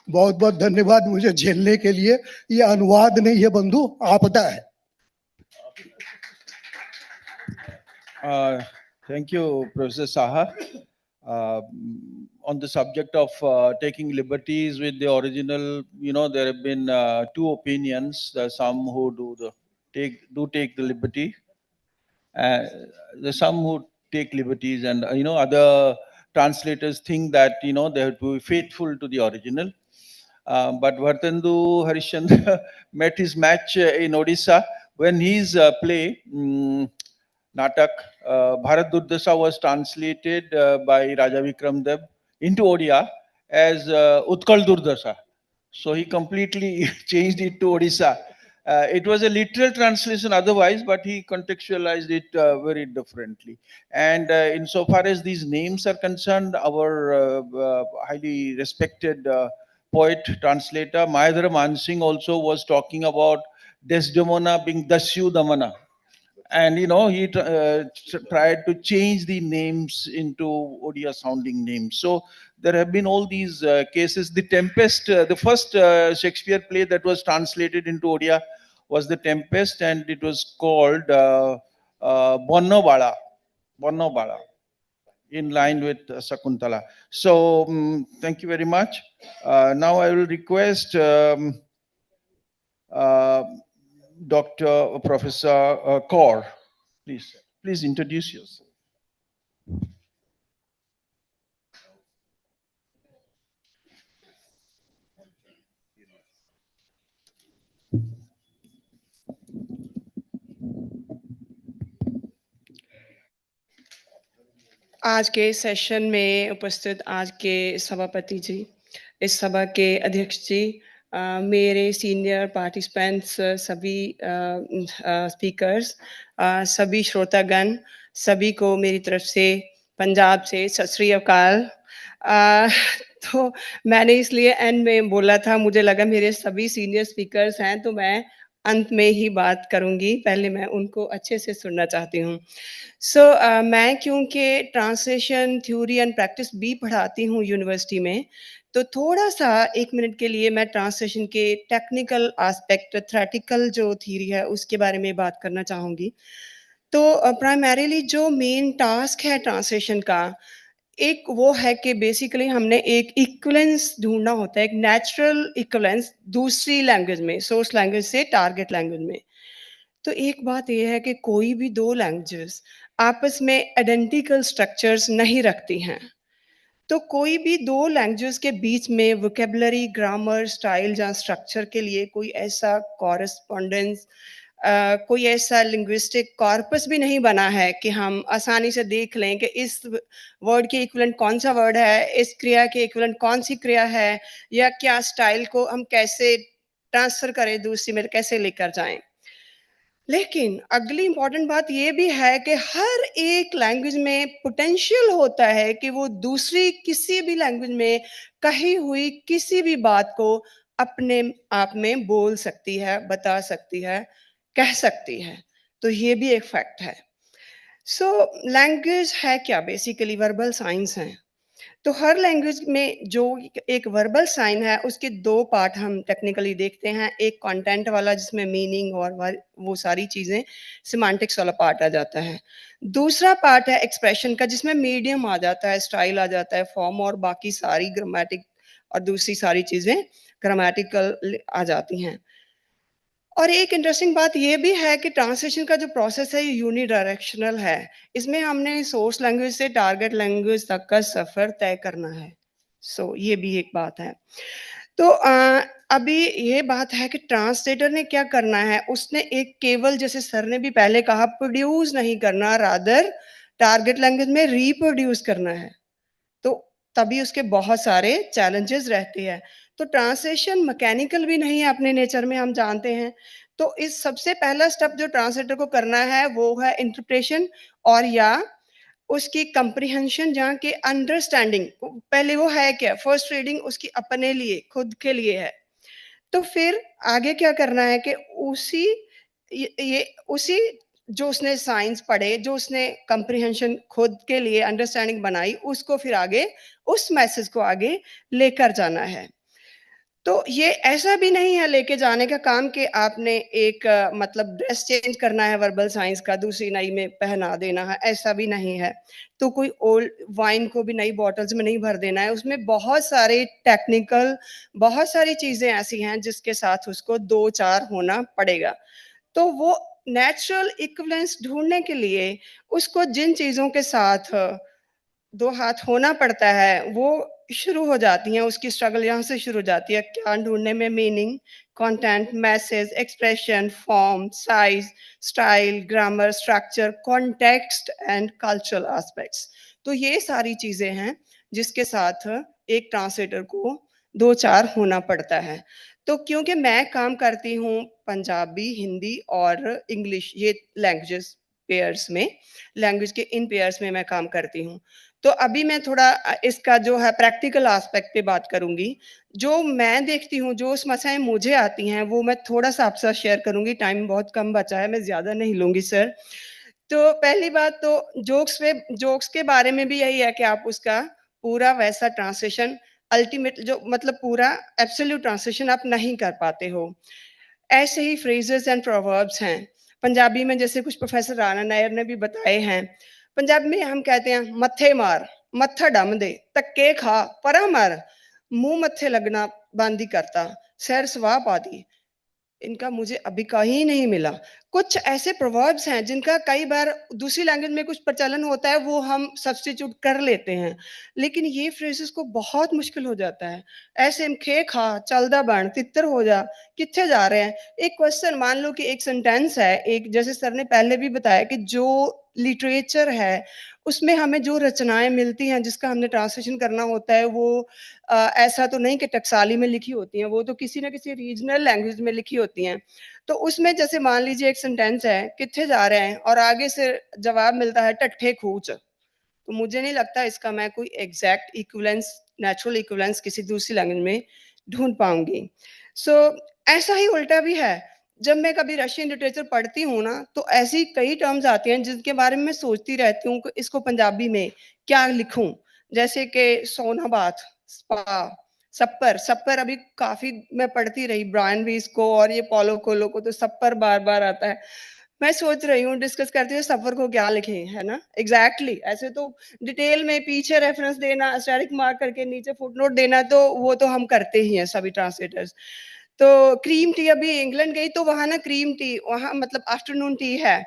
बहुत बहुत धन्यवाद मुझे झेलने के लिए। ये अनुवाद नहीं है बंधु, आपदा है।
Thank you, Professor Saha. On the subject of taking liberties with the original, there have been two opinions. There are some who take the liberty. There's some who take liberties, and other translators think that they have to be faithful to the original. But Vartandu Harishchandra met his match in Odisha when his play. Natak, Bharat Durdasa was translated by Raja Vikram Deb into Odia as Utkal Durdasa. So he completely changed it to Odisha. It was a literal translation otherwise, but he contextualized it very differently. And insofar as these names are concerned, our highly respected poet, translator, Mayadhara Mansingh also was talking about Desdemona being Dasyu Damana. And he tried to change the names into Odia sounding names. So there have been all these cases. The Tempest, the first Shakespeare play that was translated into Odia was The Tempest, and it was called Bonnobala, Bonnobala, in line with Sakuntala. So thank you very much. Now I will request Dr. Professor Kaur, please introduce yourself.
आज के session में उपस्थित आज के सभापति जी, इस सभा के अध्यक्ष जी, मेरे सीनियर पार्टिसिपेंट्स, सभी स्पीकर्स, सभी श्रोतागण, सभी को मेरी तरफ से पंजाब से सत श्री अकाल। तो मैंने इसलिए एंड में बोला था, मुझे लगा मेरे सभी सीनियर स्पीकर्स हैं तो मैं अंत में ही बात करूंगी, पहले मैं उनको अच्छे से सुनना चाहती हूँ। मैं क्योंकि ट्रांसलेशन थ्योरी एंड प्रैक्टिस भी पढ़ाती हूँ यूनिवर्सिटी में, तो थोड़ा सा 1 मिनट के लिए मैं ट्रांसलेशन के टेक्निकल एस्पेक्ट, थ्योरेटिकल जो थ्योरी है उसके बारे में बात करना चाहूँगी। तो प्राइमरीली जो मेन टास्क है ट्रांसलेशन का, एक वो है कि बेसिकली हमने एक इक्विवेलेंस ढूंढना होता है, एक नेचुरल इक्विवेलेंस दूसरी लैंग्वेज में, सोर्स लैंग्वेज से टारगेट लैंग्वेज में। तो एक बात ये है कि कोई भी 2 लैंग्वेजेस आपस में आइडेंटिकल स्ट्रक्चर्स नहीं रखती हैं। तो कोई भी 2 लैंग्वेजेस के बीच में वोकैबुलरी, ग्रामर, स्टाइल या स्ट्रक्चर के लिए कोई ऐसा कॉरेस्पॉन्डेंस, कोई ऐसा लिंग्विस्टिक कॉर्पस भी नहीं बना है कि हम आसानी से देख लें कि इस वर्ड के इक्विवेलेंट कौन सा वर्ड है, इस क्रिया के इक्विवेलेंट कौन सी क्रिया है, या क्या स्टाइल को हम कैसे ट्रांसफर करें दूसरी में, कैसे लेकर जाएं। लेकिन अगली इंपॉर्टेंट बात ये भी है कि हर एक लैंग्वेज में पोटेंशियल होता है कि वो दूसरी किसी भी लैंग्वेज में कही हुई किसी भी बात को अपने आप में बोल सकती है, बता सकती है, कह सकती है। तो ये भी एक फैक्ट है। लैंग्वेज है क्या? बेसिकली वर्बल साइंस है। तो हर लैंग्वेज में जो एक वर्बल साइन है उसके 2 पार्ट हम टेक्निकली देखते हैं। एक कंटेंट वाला जिसमें मीनिंग और वो सारी चीज़ें, सिमेंटिक्स वाला पार्ट आ जाता है। दूसरा पार्ट है एक्सप्रेशन का, जिसमें मीडियम आ जाता है, स्टाइल आ जाता है, फॉर्म और बाकी सारी ग्रामेटिक और दूसरी सारी चीज़ें ग्रामेटिकल आ जाती हैं। और एक इंटरेस्टिंग बात ये भी है कि ट्रांसलेशन का जो प्रोसेस है ये यूनिडायरेक्शनल है। इसमें हमने सोर्स लैंग्वेज से टारगेट लैंग्वेज तक का सफ़र तय करना है। ये भी एक बात है। तो अभी ये बात है कि ट्रांसलेटर ने क्या करना है, उसने एक केवल, जैसे सर ने भी पहले कहा, प्रोड्यूस नहीं करना, रादर टारगेट लैंग्वेज में रिप्रोड्यूस करना है। तो तभी उसके बहुत सारे चैलेंजेस रहते हैं। तो ट्रांसलेशन मैकेनिकल भी नहीं है अपने नेचर में, हम जानते हैं। तो इस सबसे पहला स्टेप जो ट्रांसलेटर को करना है वो है इंटरप्रिटेशन, और या उसकी कंप्रीहेंशन, जहाँ की अंडरस्टैंडिंग। पहले वो है क्या, फर्स्ट रीडिंग उसकी अपने लिए, खुद के लिए है। तो फिर आगे क्या करना है कि उसी ये उसी जो उसने साइंस पढ़े, जो उसने कंप्रीहेंशन खुद के लिए अंडरस्टैंडिंग बनाई, उसको फिर आगे उस मैसेज को आगे लेकर जाना है। तो ये ऐसा भी नहीं है लेके जाने का काम कि आपने एक मतलब ड्रेस चेंज करना है वर्बल साइंस का, दूसरी नई में पहना देना है, ऐसा भी नहीं है। तो कोई ओल्ड वाइन को भी नई बॉटल्स में नहीं भर देना है। उसमें बहुत सारे टेक्निकल, बहुत सारी चीज़ें ऐसी हैं जिसके साथ उसको 2-4 होना पड़ेगा। तो वो नेचुरल इक्विवेलेंस ढूँढने के लिए उसको जिन चीज़ों के साथ 2 हाथ होना पड़ता है, वो शुरू हो जाती हैं, उसकी स्ट्रगल यहाँ से शुरू हो जाती है। क्या ढूँढने में? Meaning, content, message, expression, form, size, style, grammar, structure, context and cultural aspects. तो ये सारी चीज़ें हैं जिसके साथ एक ट्रांसलेटर को 2-4 होना पड़ता है। तो क्योंकि मैं काम करती हूँ पंजाबी, हिंदी और इंग्लिश, ये लैंग्वेजेस पेयर्स में, लैंग्वेज के इन पेयर्स में मैं काम करती हूँ। तो अभी मैं थोड़ा इसका जो है प्रैक्टिकल एस्पेक्ट पे बात करूँगी। जो मैं देखती हूँ, जो समस्याएँ मुझे आती हैं, वो मैं थोड़ा-सा आपके साथ शेयर करूँगी। टाइम बहुत कम बचा है, मैं ज़्यादा नहीं लूँगी सर। तो पहली बात तो जोक्स के बारे में भी यही है कि आप उसका पूरा वैसा ट्रांसलेशन, अल्टीमेट जो मतलब पूरा एब्सोल्यूट ट्रांसलेशन आप नहीं कर पाते हो। ऐसे ही फ्रेजेस एंड प्रोवर्ब्स हैं। पंजाबी में जैसे कुछ प्रोफेसर राणा नायर ने भी बताए हैं। पंजाबी में हम कहते हैं मत्थे मार, मत्था डम दे, धक्के खा, परा मर, मुंह मत्थे लगना बंद ही करता, सैर सवाह पा दी। इनका मुझे अभी कहीं नहीं मिला। कुछ ऐसे प्रोवर्ब्स हैं जिनका कई बार दूसरी लैंग्वेज में कुछ प्रचलन होता है, वो हम सब्स्टिट्यूट कर लेते हैं, लेकिन ये फ्रेजेस को बहुत मुश्किल हो जाता है। ऐसे खे खा चलदा बन तितर हो जा, कितने जा रहे हैं। एक क्वेश्चन मान लो कि एक सेंटेंस है, एक जैसे सर ने पहले भी बताया कि जो लिटरेचर है उसमें हमें जो रचनाएं मिलती हैं जिसका हमने ट्रांसलेशन करना होता है, वो ऐसा तो नहीं कि टकसाली में लिखी होती हैं, वो तो किसी ना किसी रीजनल लैंग्वेज में लिखी होती हैं। तो उसमें जैसे मान लीजिए एक सेंटेंस है, कित्थे जा रहे हैं, और आगे से जवाब मिलता है टट्ठे खूच, तो मुझे नहीं लगता इसका मैं कोई एग्जैक्ट इक्विवेलेंस, नेचुरल इक्विवेलेंस किसी दूसरी लैंग्वेज में ढूंढ पाऊंगी। सो ऐसा ही उल्टा भी है। जब मैं कभी रशियन लिटरेचर पढ़ती हूँ ना, तो ऐसी कई टर्म्स आती हैं जिनके बारे में मैं सोचती रहती हूँ कि इसको पंजाबी में क्या लिखूं। जैसे कि सोनाबाथ, स्पा, सप्पर। सप्पर अभी काफी मैं पढ़ती रही ब्रायन वीस को और ये पॉलो कोलो को, तो सप्पर बार बार आता है। मैं सोच रही हूँ, डिस्कस करती हूँ सफर को क्या लिखें, है ना। एग्जैक्टली ऐसे तो डिटेल में पीछे रेफरेंस देना, एस्टेरिक मार्क करके नीचे फुटनोट देना, तो वो तो हम करते ही हैं सभी ट्रांसलेटर्स। तो क्रीम टी, अभी इंग्लैंड गई तो वहां ना क्रीम टी, वहां मतलब आफ्टरनून टी है,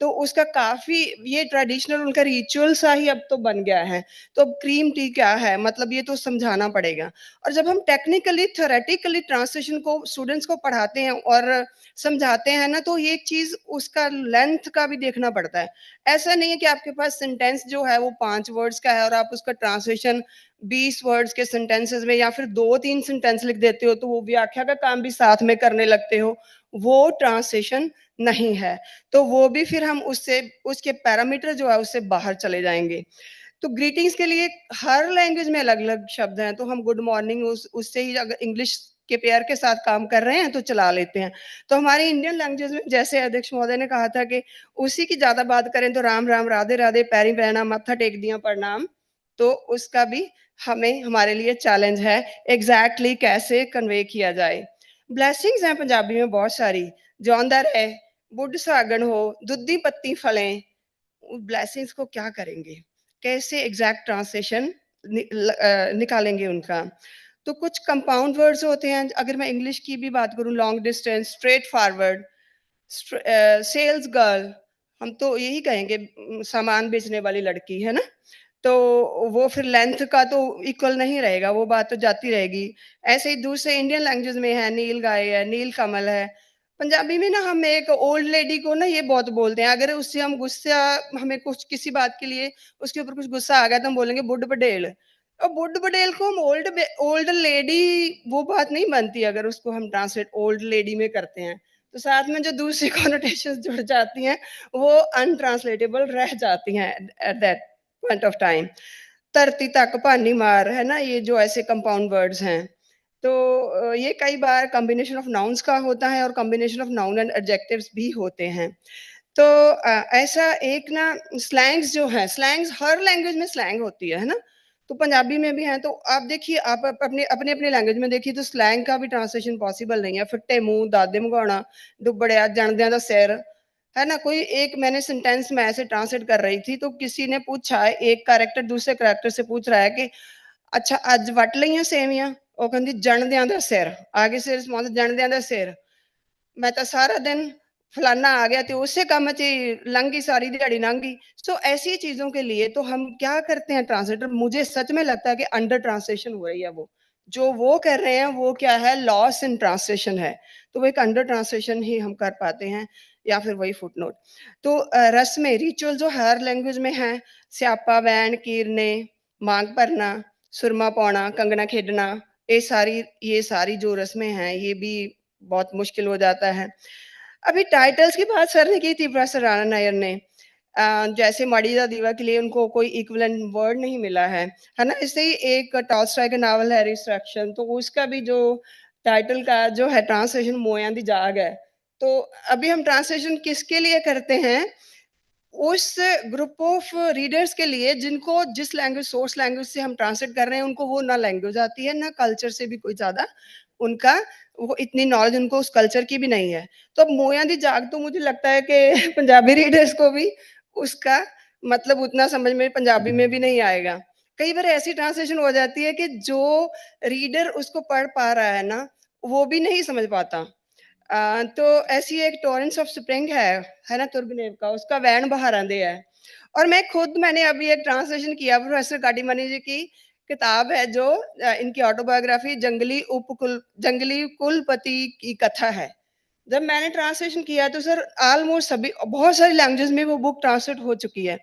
तो उसका काफी ये ट्रेडिशनल उनका रिचुअल सा ही अब तो बन गया है। तो अब क्रीम टी क्या है, मतलब ये तो समझाना पड़ेगा। और जब हम टेक्निकली थ्योरेटिकली ट्रांसलेशन को स्टूडेंट्स को पढ़ाते हैं और समझाते हैं ना, तो ये चीज उसका लेंथ का भी देखना पड़ता है। ऐसा नहीं है कि आपके पास सेंटेंस जो है वो 5 वर्ड्स का है और आप उसका ट्रांसलेशन 20 वर्ड्स के सेंटेंसेस में या फिर 2-3 सेंटेंस लिख देते हो, तो वो व्याख्या का काम भी साथ में करने लगते हो, वो ट्रांसलेशन नहीं है। तो वो भी फिर हम उससे उसके पैरामीटर जो है उससे बाहर चले जाएंगे। तो ग्रीटिंग्स के लिए हर लैंग्वेज में अलग अलग शब्द हैं, तो हम गुड मॉर्निंग उससे ही अगर इंग्लिश के पेयर के साथ काम कर रहे हैं तो चला लेते हैं। तो हमारी इंडियन लैंग्वेज में जैसे अध्यक्ष महोदय ने कहा था कि उसी की ज्यादा बात करें तो राम राम राधे राधे पैरी पैना मत्था टेक दिया प्रणाम, तो उसका भी हमें हमारे लिए चैलेंज है एग्जैक्टली कैसे कन्वे किया जाए। ब्लेसिंग्स हैं पंजाबी में बहुत सारी, जौनदा रहे, बुढ़ सागण हो, दुद्धी पत्ती फलें, ब्लेसिंग्स को क्या करेंगे, कैसे एग्जैक्ट ट्रांसलेशन निकालेंगे उनका। तो कुछ कंपाउंड वर्ड्स होते हैं, अगर मैं इंग्लिश की भी बात करूं, long distance, straightforward, sales girl, हम तो यही कहेंगे सामान बेचने वाली लड़की, है ना। तो वो फिर लेंथ का तो इक्वल नहीं रहेगा, वो बात तो जाती रहेगी। ऐसे ही दूसरे इंडियन लैंग्वेज में है, नील गाय है, नील कमल है। पंजाबी में ना हम एक ओल्ड लेडी को ना ये बहुत बोलते हैं, अगर उससे हम गुस्सा, हमें कुछ किसी बात के लिए उसके ऊपर कुछ गुस्सा आ गया तो हम बोलेंगे बुढ़ बडेल, और बुढ़ बडेल को हम ओल्ड ओल्ड लेडी, वो बात नहीं बनती अगर उसको हम ट्रांसलेट ओल्ड लेडी में करते हैं, तो साथ में जो दूसरी कॉनोटेशंस जुड़ जाती हैं वो अनट्रांसलेटेबल रह जाती हैं at that point of time. धरती तक पानी मार, है ना, ये जो ऐसे कंपाउंड वर्ड्स हैं, तो ये कई बार कॉम्बिनेशन ऑफ नाउन्स का होता है और combination of noun and adjectives भी होते हैं। तो ऐसा एक ना स्लैंग्स जो है, स्लैंग्स हर लैंग्वेज में स्लैंग होती है ना, तो पंजाबी में भी है। तो आप देखिए, आप अपने अपने अपने लैंग्वेज में देखिए तो स्लैंग का भी ट्रांसलेशन पॉसिबल नहीं है। फिट्टे मुंह, दादे मंगाना, दुबड़िया, जानदिया दा सिर, है ना। कोई एक मैंने सेंटेंस में ऐसे ट्रांसलेट कर रही थी, तो किसी ने पूछा, एक कैरेक्टर दूसरे कैरेक्टर से पूछ रहा है कि अच्छा अज वट लिया सेवियां, ਉਹ ਕਹਿੰਦੀ ਜਣਦਿਆਂ ਦਾ सिर, आगे से रिस्पॉन्स जणदਿਆਂ ਦਾ सिर, मैं तो सारा दिन फलाना आ गया तो उसे काम च लंघी, सारी दिहाड़ी लंघी। सो ऐसी चीजों के लिए तो हम क्या करते हैं ट्रांसलेटर, मुझे सच में लगता है कि अंडर ट्रांसलेशन हो रही है। वो जो वो कर रहे हैं वो क्या है, लॉस इन ट्रांसलेशन है। तो वो एक अंडर ट्रांसलेशन ही हम कर पाते हैं, या फिर वही फुटनोट। तो रस्में, रिचुअल जो हर लैंग्वेज में है, स्यापा वैन कीरने, मांग भरना, सुरमा पाना, कंगना खेडना, ये सारी जो रस्में हैं ये भी बहुत मुश्किल हो जाता है। अभी टाइटल्स की बात सर ने की थी, प्रोफेसर राणा नायर ने, जैसे मड़ीदा दीवा के लिए उनको कोई इक्विवेलेंट वर्ड नहीं मिला है ना। इससे ही एक टॉलस्टॉय का नावल है रिस्ट्रक्शन, तो उसका भी जो टाइटल का जो है ट्रांसलेशन मोयां दी जाग है। तो अभी हम ट्रांसलेशन किसके लिए करते हैं, उस ग्रुप ऑफ रीडर्स के लिए जिनको जिस लैंग्वेज, सोर्स लैंग्वेज से हम ट्रांसलेट कर रहे हैं, उनको वो ना लैंग्वेज आती है, ना कल्चर से भी कोई ज्यादा उनका वो इतनी नॉलेज उनको उस कल्चर की भी नहीं है। तो अब मोया दी जाग तो मुझे लगता है कि पंजाबी रीडर्स को भी उसका मतलब उतना समझ में पंजाबी में भी नहीं आएगा। कई बार ऐसी ट्रांसलेशन हो जाती है कि जो रीडर उसको पढ़ पा रहा है ना, वो भी नहीं समझ पाता। तो ऐसी एक टॉरेंस ऑफ स्प्रिंग है ना तुर्गनेव का, उसका वैन बाहर आंदे है। और मैंने अभी एक ट्रांसलेशन किया प्रोफेसर काटीमनी जी की किताब है जो इनकी ऑटोबायोग्राफी जंगली कुलपति की कथा है। जब मैंने ट्रांसलेशन किया तो सर ऑलमोस्ट सभी बहुत सारी लैंग्वेजेस में वो बुक ट्रांसलेट हो चुकी है।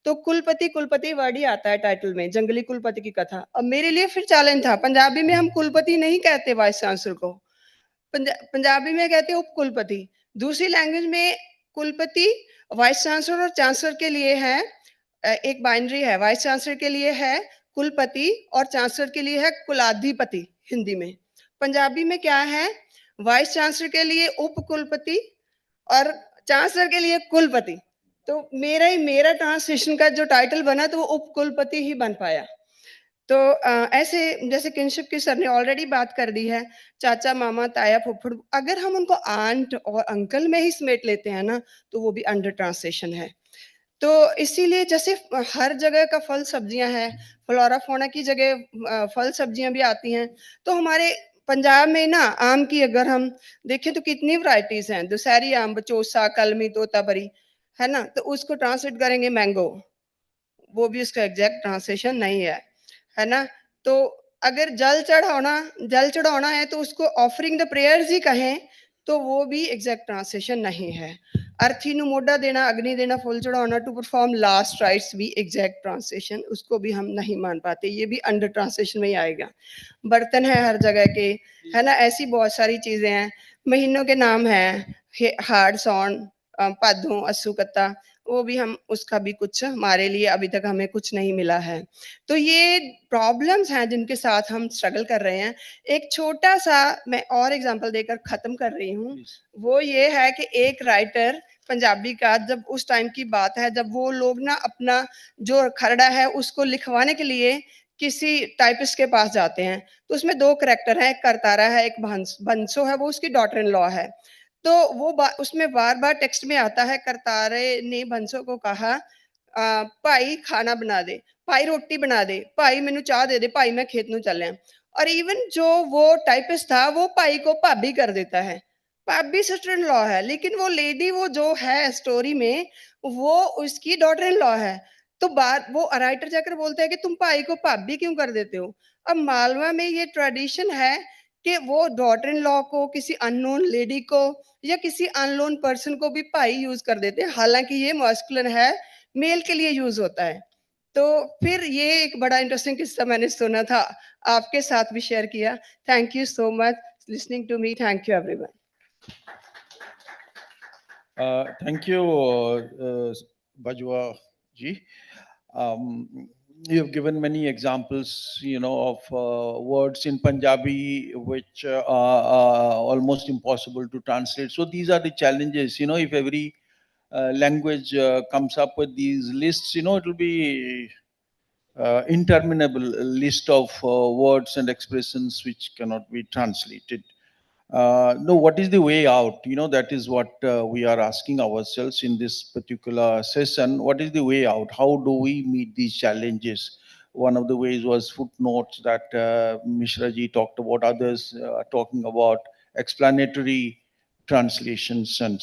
तो कुलपति वर्ड ही आता है टाइटल में, जंगली कुलपति की कथा। अब मेरे लिए फिर चैलेंज था, पंजाबी में हम कुलपति नहीं कहते वाइस चांसलर को, पंजाबी में कहते हैं उप कुलपति। दूसरी लैंग्वेज में कुलपति वाइस चांसलर और चांसलर के लिए है, एक बाइनरी है, वाइस चांसलर के लिए है कुलपति और चांसलर के लिए है कुलाधिपति हिंदी में। पंजाबी में क्या है, वाइस चांसलर के लिए उप कुलपति और चांसलर के लिए कुलपति। तो मेरा ट्रांसलेशन का जो टाइटल बना तो वो उप कुलपति ही बन पाया। तो ऐसे जैसे किनशिप की सर ने ऑलरेडी बात कर दी है, चाचा मामा ताया फुफ्फड़, अगर हम उनको आंट और अंकल में ही समेट लेते हैं ना तो वो भी अंडर ट्रांसलेशन है। तो इसीलिए जैसे हर जगह का फल सब्जियां हैं, फ्लोरा फोना की जगह फल सब्जियां भी आती हैं। तो हमारे पंजाब में ना आम की अगर हम देखें तो कितनी वैरायटीज हैं, दशहरी आम, बचोसा, कलमी, तोतापरी, है ना। तो उसको ट्रांसलेट करेंगे मैंगो, वो भी उसका एग्जैक्ट ट्रांसलेशन नहीं है ना। तो अगर जल चढ़ाना है तो उसको ऑफरिंग द प्रेयर्स ही कहें तो वो भी एग्जैक्ट ट्रांसलेशन नहीं है। अर्थी नु मोढ़ा देना, अग्नि देना, फुल चढ़ाना, टू परफॉर्म लास्ट राइट्स भी एग्जैक्ट ट्रांसलेशन, उसको भी हम नहीं मान पाते, ये भी अंडर ट्रांसलेशन में ही आएगा। बर्तन है हर जगह के, है ना, ऐसी बहुत सारी चीजें हैं। महीनों के नाम है हाड़, सौन, भादों, अस्सू, कत्ता, वो भी हम उसका भी कुछ हमारे लिए अभी तक हमें कुछ नहीं मिला है। तो ये प्रॉब्लम्स हैं जिनके साथ हम स्ट्रगल कर रहे हैं। एक छोटा सा मैं और एग्जांपल देकर खत्म कर रही हूँ। वो ये है कि एक राइटर पंजाबी का, जब उस टाइम की बात है जब वो लोग ना अपना जो खरड़ा है उसको लिखवाने के लिए किसी टाइपिस्ट के पास जाते हैं, तो उसमें दो करैक्टर हैं, एक करतारा है, एक बंसो है, वो उसकी डॉटर इन लॉ है। तो वो उसमें बार-बार टेक्स्ट में आता है, करतारे ने बंसो को कहा भाई खाना बना दे, भाई रोटी बना दे, भाई मैनू चाह दे दे, भाई मैं खेत नू चलिया। और इवन जो वो टाइपिस्ट था वो भाई को भाभी कर देता है, भाभी सिस्टर इन लॉ है, लेकिन वो लेडी वो जो है स्टोरी में वो उसकी डॉटर इन लॉ है। तो बार वो राइटर जाकर बोलता है कि तुम भाई को भाभी क्यों कर देते हो। अब मालवा में ये ट्रेडिशन है कि वो डॉटर इन लॉ को किसी अननोन लेडी को या किसी अननोन पर्सन को भी भाई यूज कर देते हैं, हालांकि ये मस्कुलिन है, मेल के लिए यूज होता है। तो फिर ये एक बड़ा इंटरेस्टिंग किस्सा मैंने सुना था, आपके साथ भी शेयर किया। Thank you so much listening to me. Thank you everyone.
Thank you, Bajwa ji. You have given many examples, of words in Punjabi which are almost impossible to translate. So these are the challenges. If every language comes up with these lists, it will be interminable list of words and expressions which cannot be translated. No, what is the way out? That is what we are asking ourselves in this particular session. What is the way out? How do we meet these challenges? One of the ways was footnotes that Mishra ji talked about, others talking about explanatory translations. And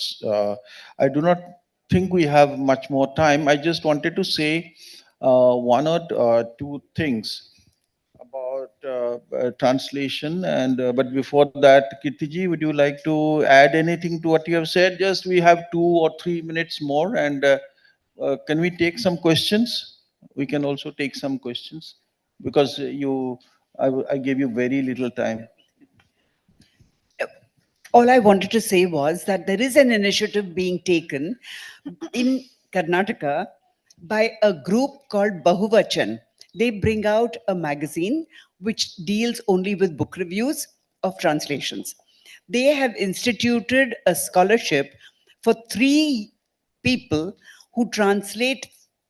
I do not think we have much more time. I just wanted to say one or two things about translation. And but before that, Kirtiji, would you like to add anything to what you have said? Just we have 2 or 3 minutes more, and can we take some questions? We can also take some questions because I gave you very little time.
All I wanted to say was that there is an initiative being taken in Karnataka by a group called Bahuvachan. They bring out a magazine which deals only with book reviews of translations. They have instituted a scholarship for 3 people who translate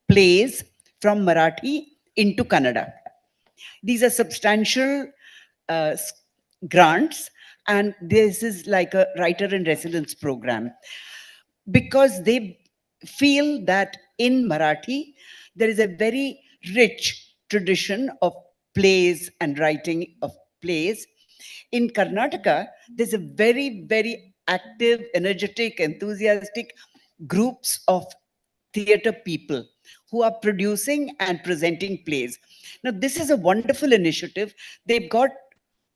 plays from Marathi into Kannada. These are substantial grants, and this is like a writer in residence program, because they feel that in Marathi there is a very rich tradition of plays and writing of plays. In Karnataka, there's a very, very active, energetic, enthusiastic groups of theatre people who are producing and presenting plays. Now, this is a wonderful initiative. They've got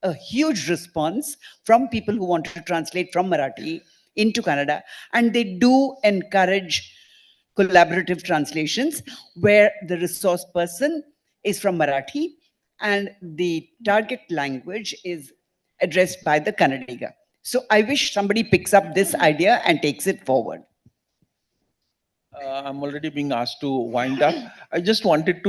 a huge response from people who want to translate from Marathi into Kannada, and they do encourage collaborative translations where the resource person is from Marathi and the target language is addressed by the Kannadiga. So I wish somebody picks up this idea and takes it forward.
I'm already being asked to wind up. I just wanted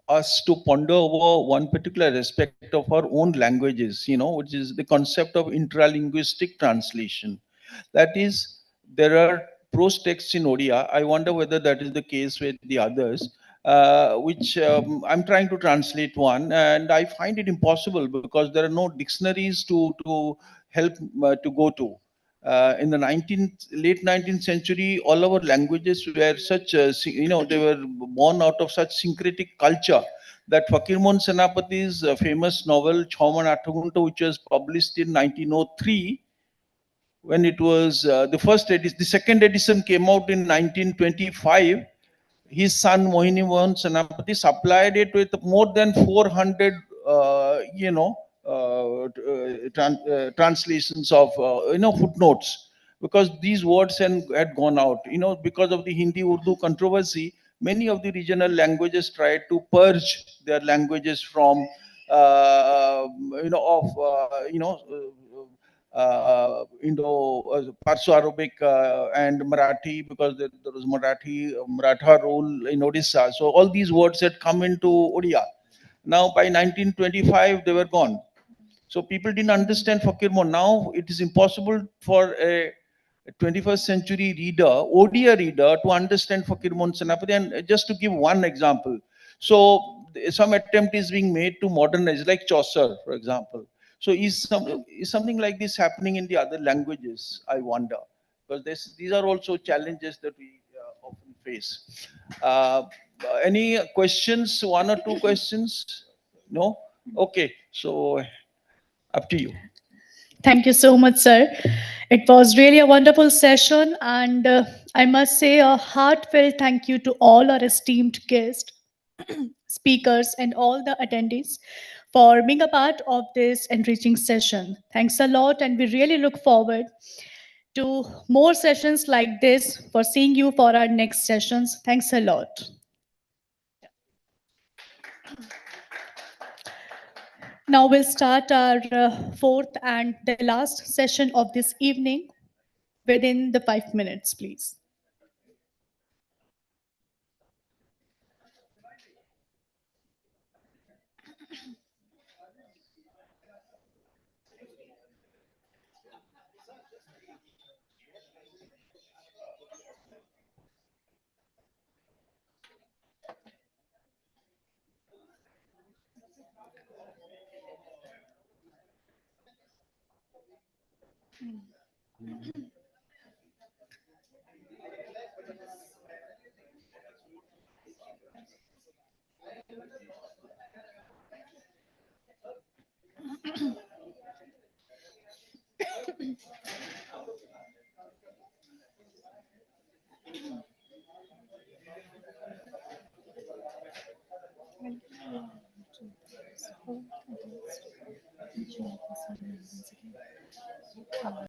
us to ponder over one particular aspect of our own languages, which is the concept of intralinguistic translation. That is, there are prose texts in Odia. I wonder whether that is the case with the others, which I'm trying to translate one, and I find it impossible because there are no dictionaries to help to go to. In the late 19th century, all our languages were such, they were born out of such syncretic culture that Fakirmon Senapati's famous novel Chauman Attagunta, which was published in 1903, when it was the second edition came out in 1925. His son Mohini Mohan Senapati supplied it with more than 400, translations of, footnotes, because these words had gone out. Because of the Hindi-Urdu controversy, many of the regional languages tried to purge their languages from, Perso-Arabic and Marathi, because there was Maratha rule in Odisha. So all these words had come into Odia. Now by 1925, they were gone. So people didn't understand Fakirmon. Now it is impossible for a 21st century reader, Odia reader, to understand Fakirmon Senapati. And just to give one example, so some attempt is being made to modernize, like Chaucer, for example. So is something like this happening in the other languages? I wonder, because these are also challenges that we often face. Any questions? One or two questions? No? Okay. So up to you.
Thank you so much, sir. It was really a wonderful session, and I must say a heartfelt thank you to all our esteemed guests, speakers, and all the attendees for being a part of this enriching session. Thanks a lot, and we really look forward to more sessions like this for seeing you for our next sessions. Thanks a lot. Now we'll start our fourth and the last session of this evening within the 5 minutes, please.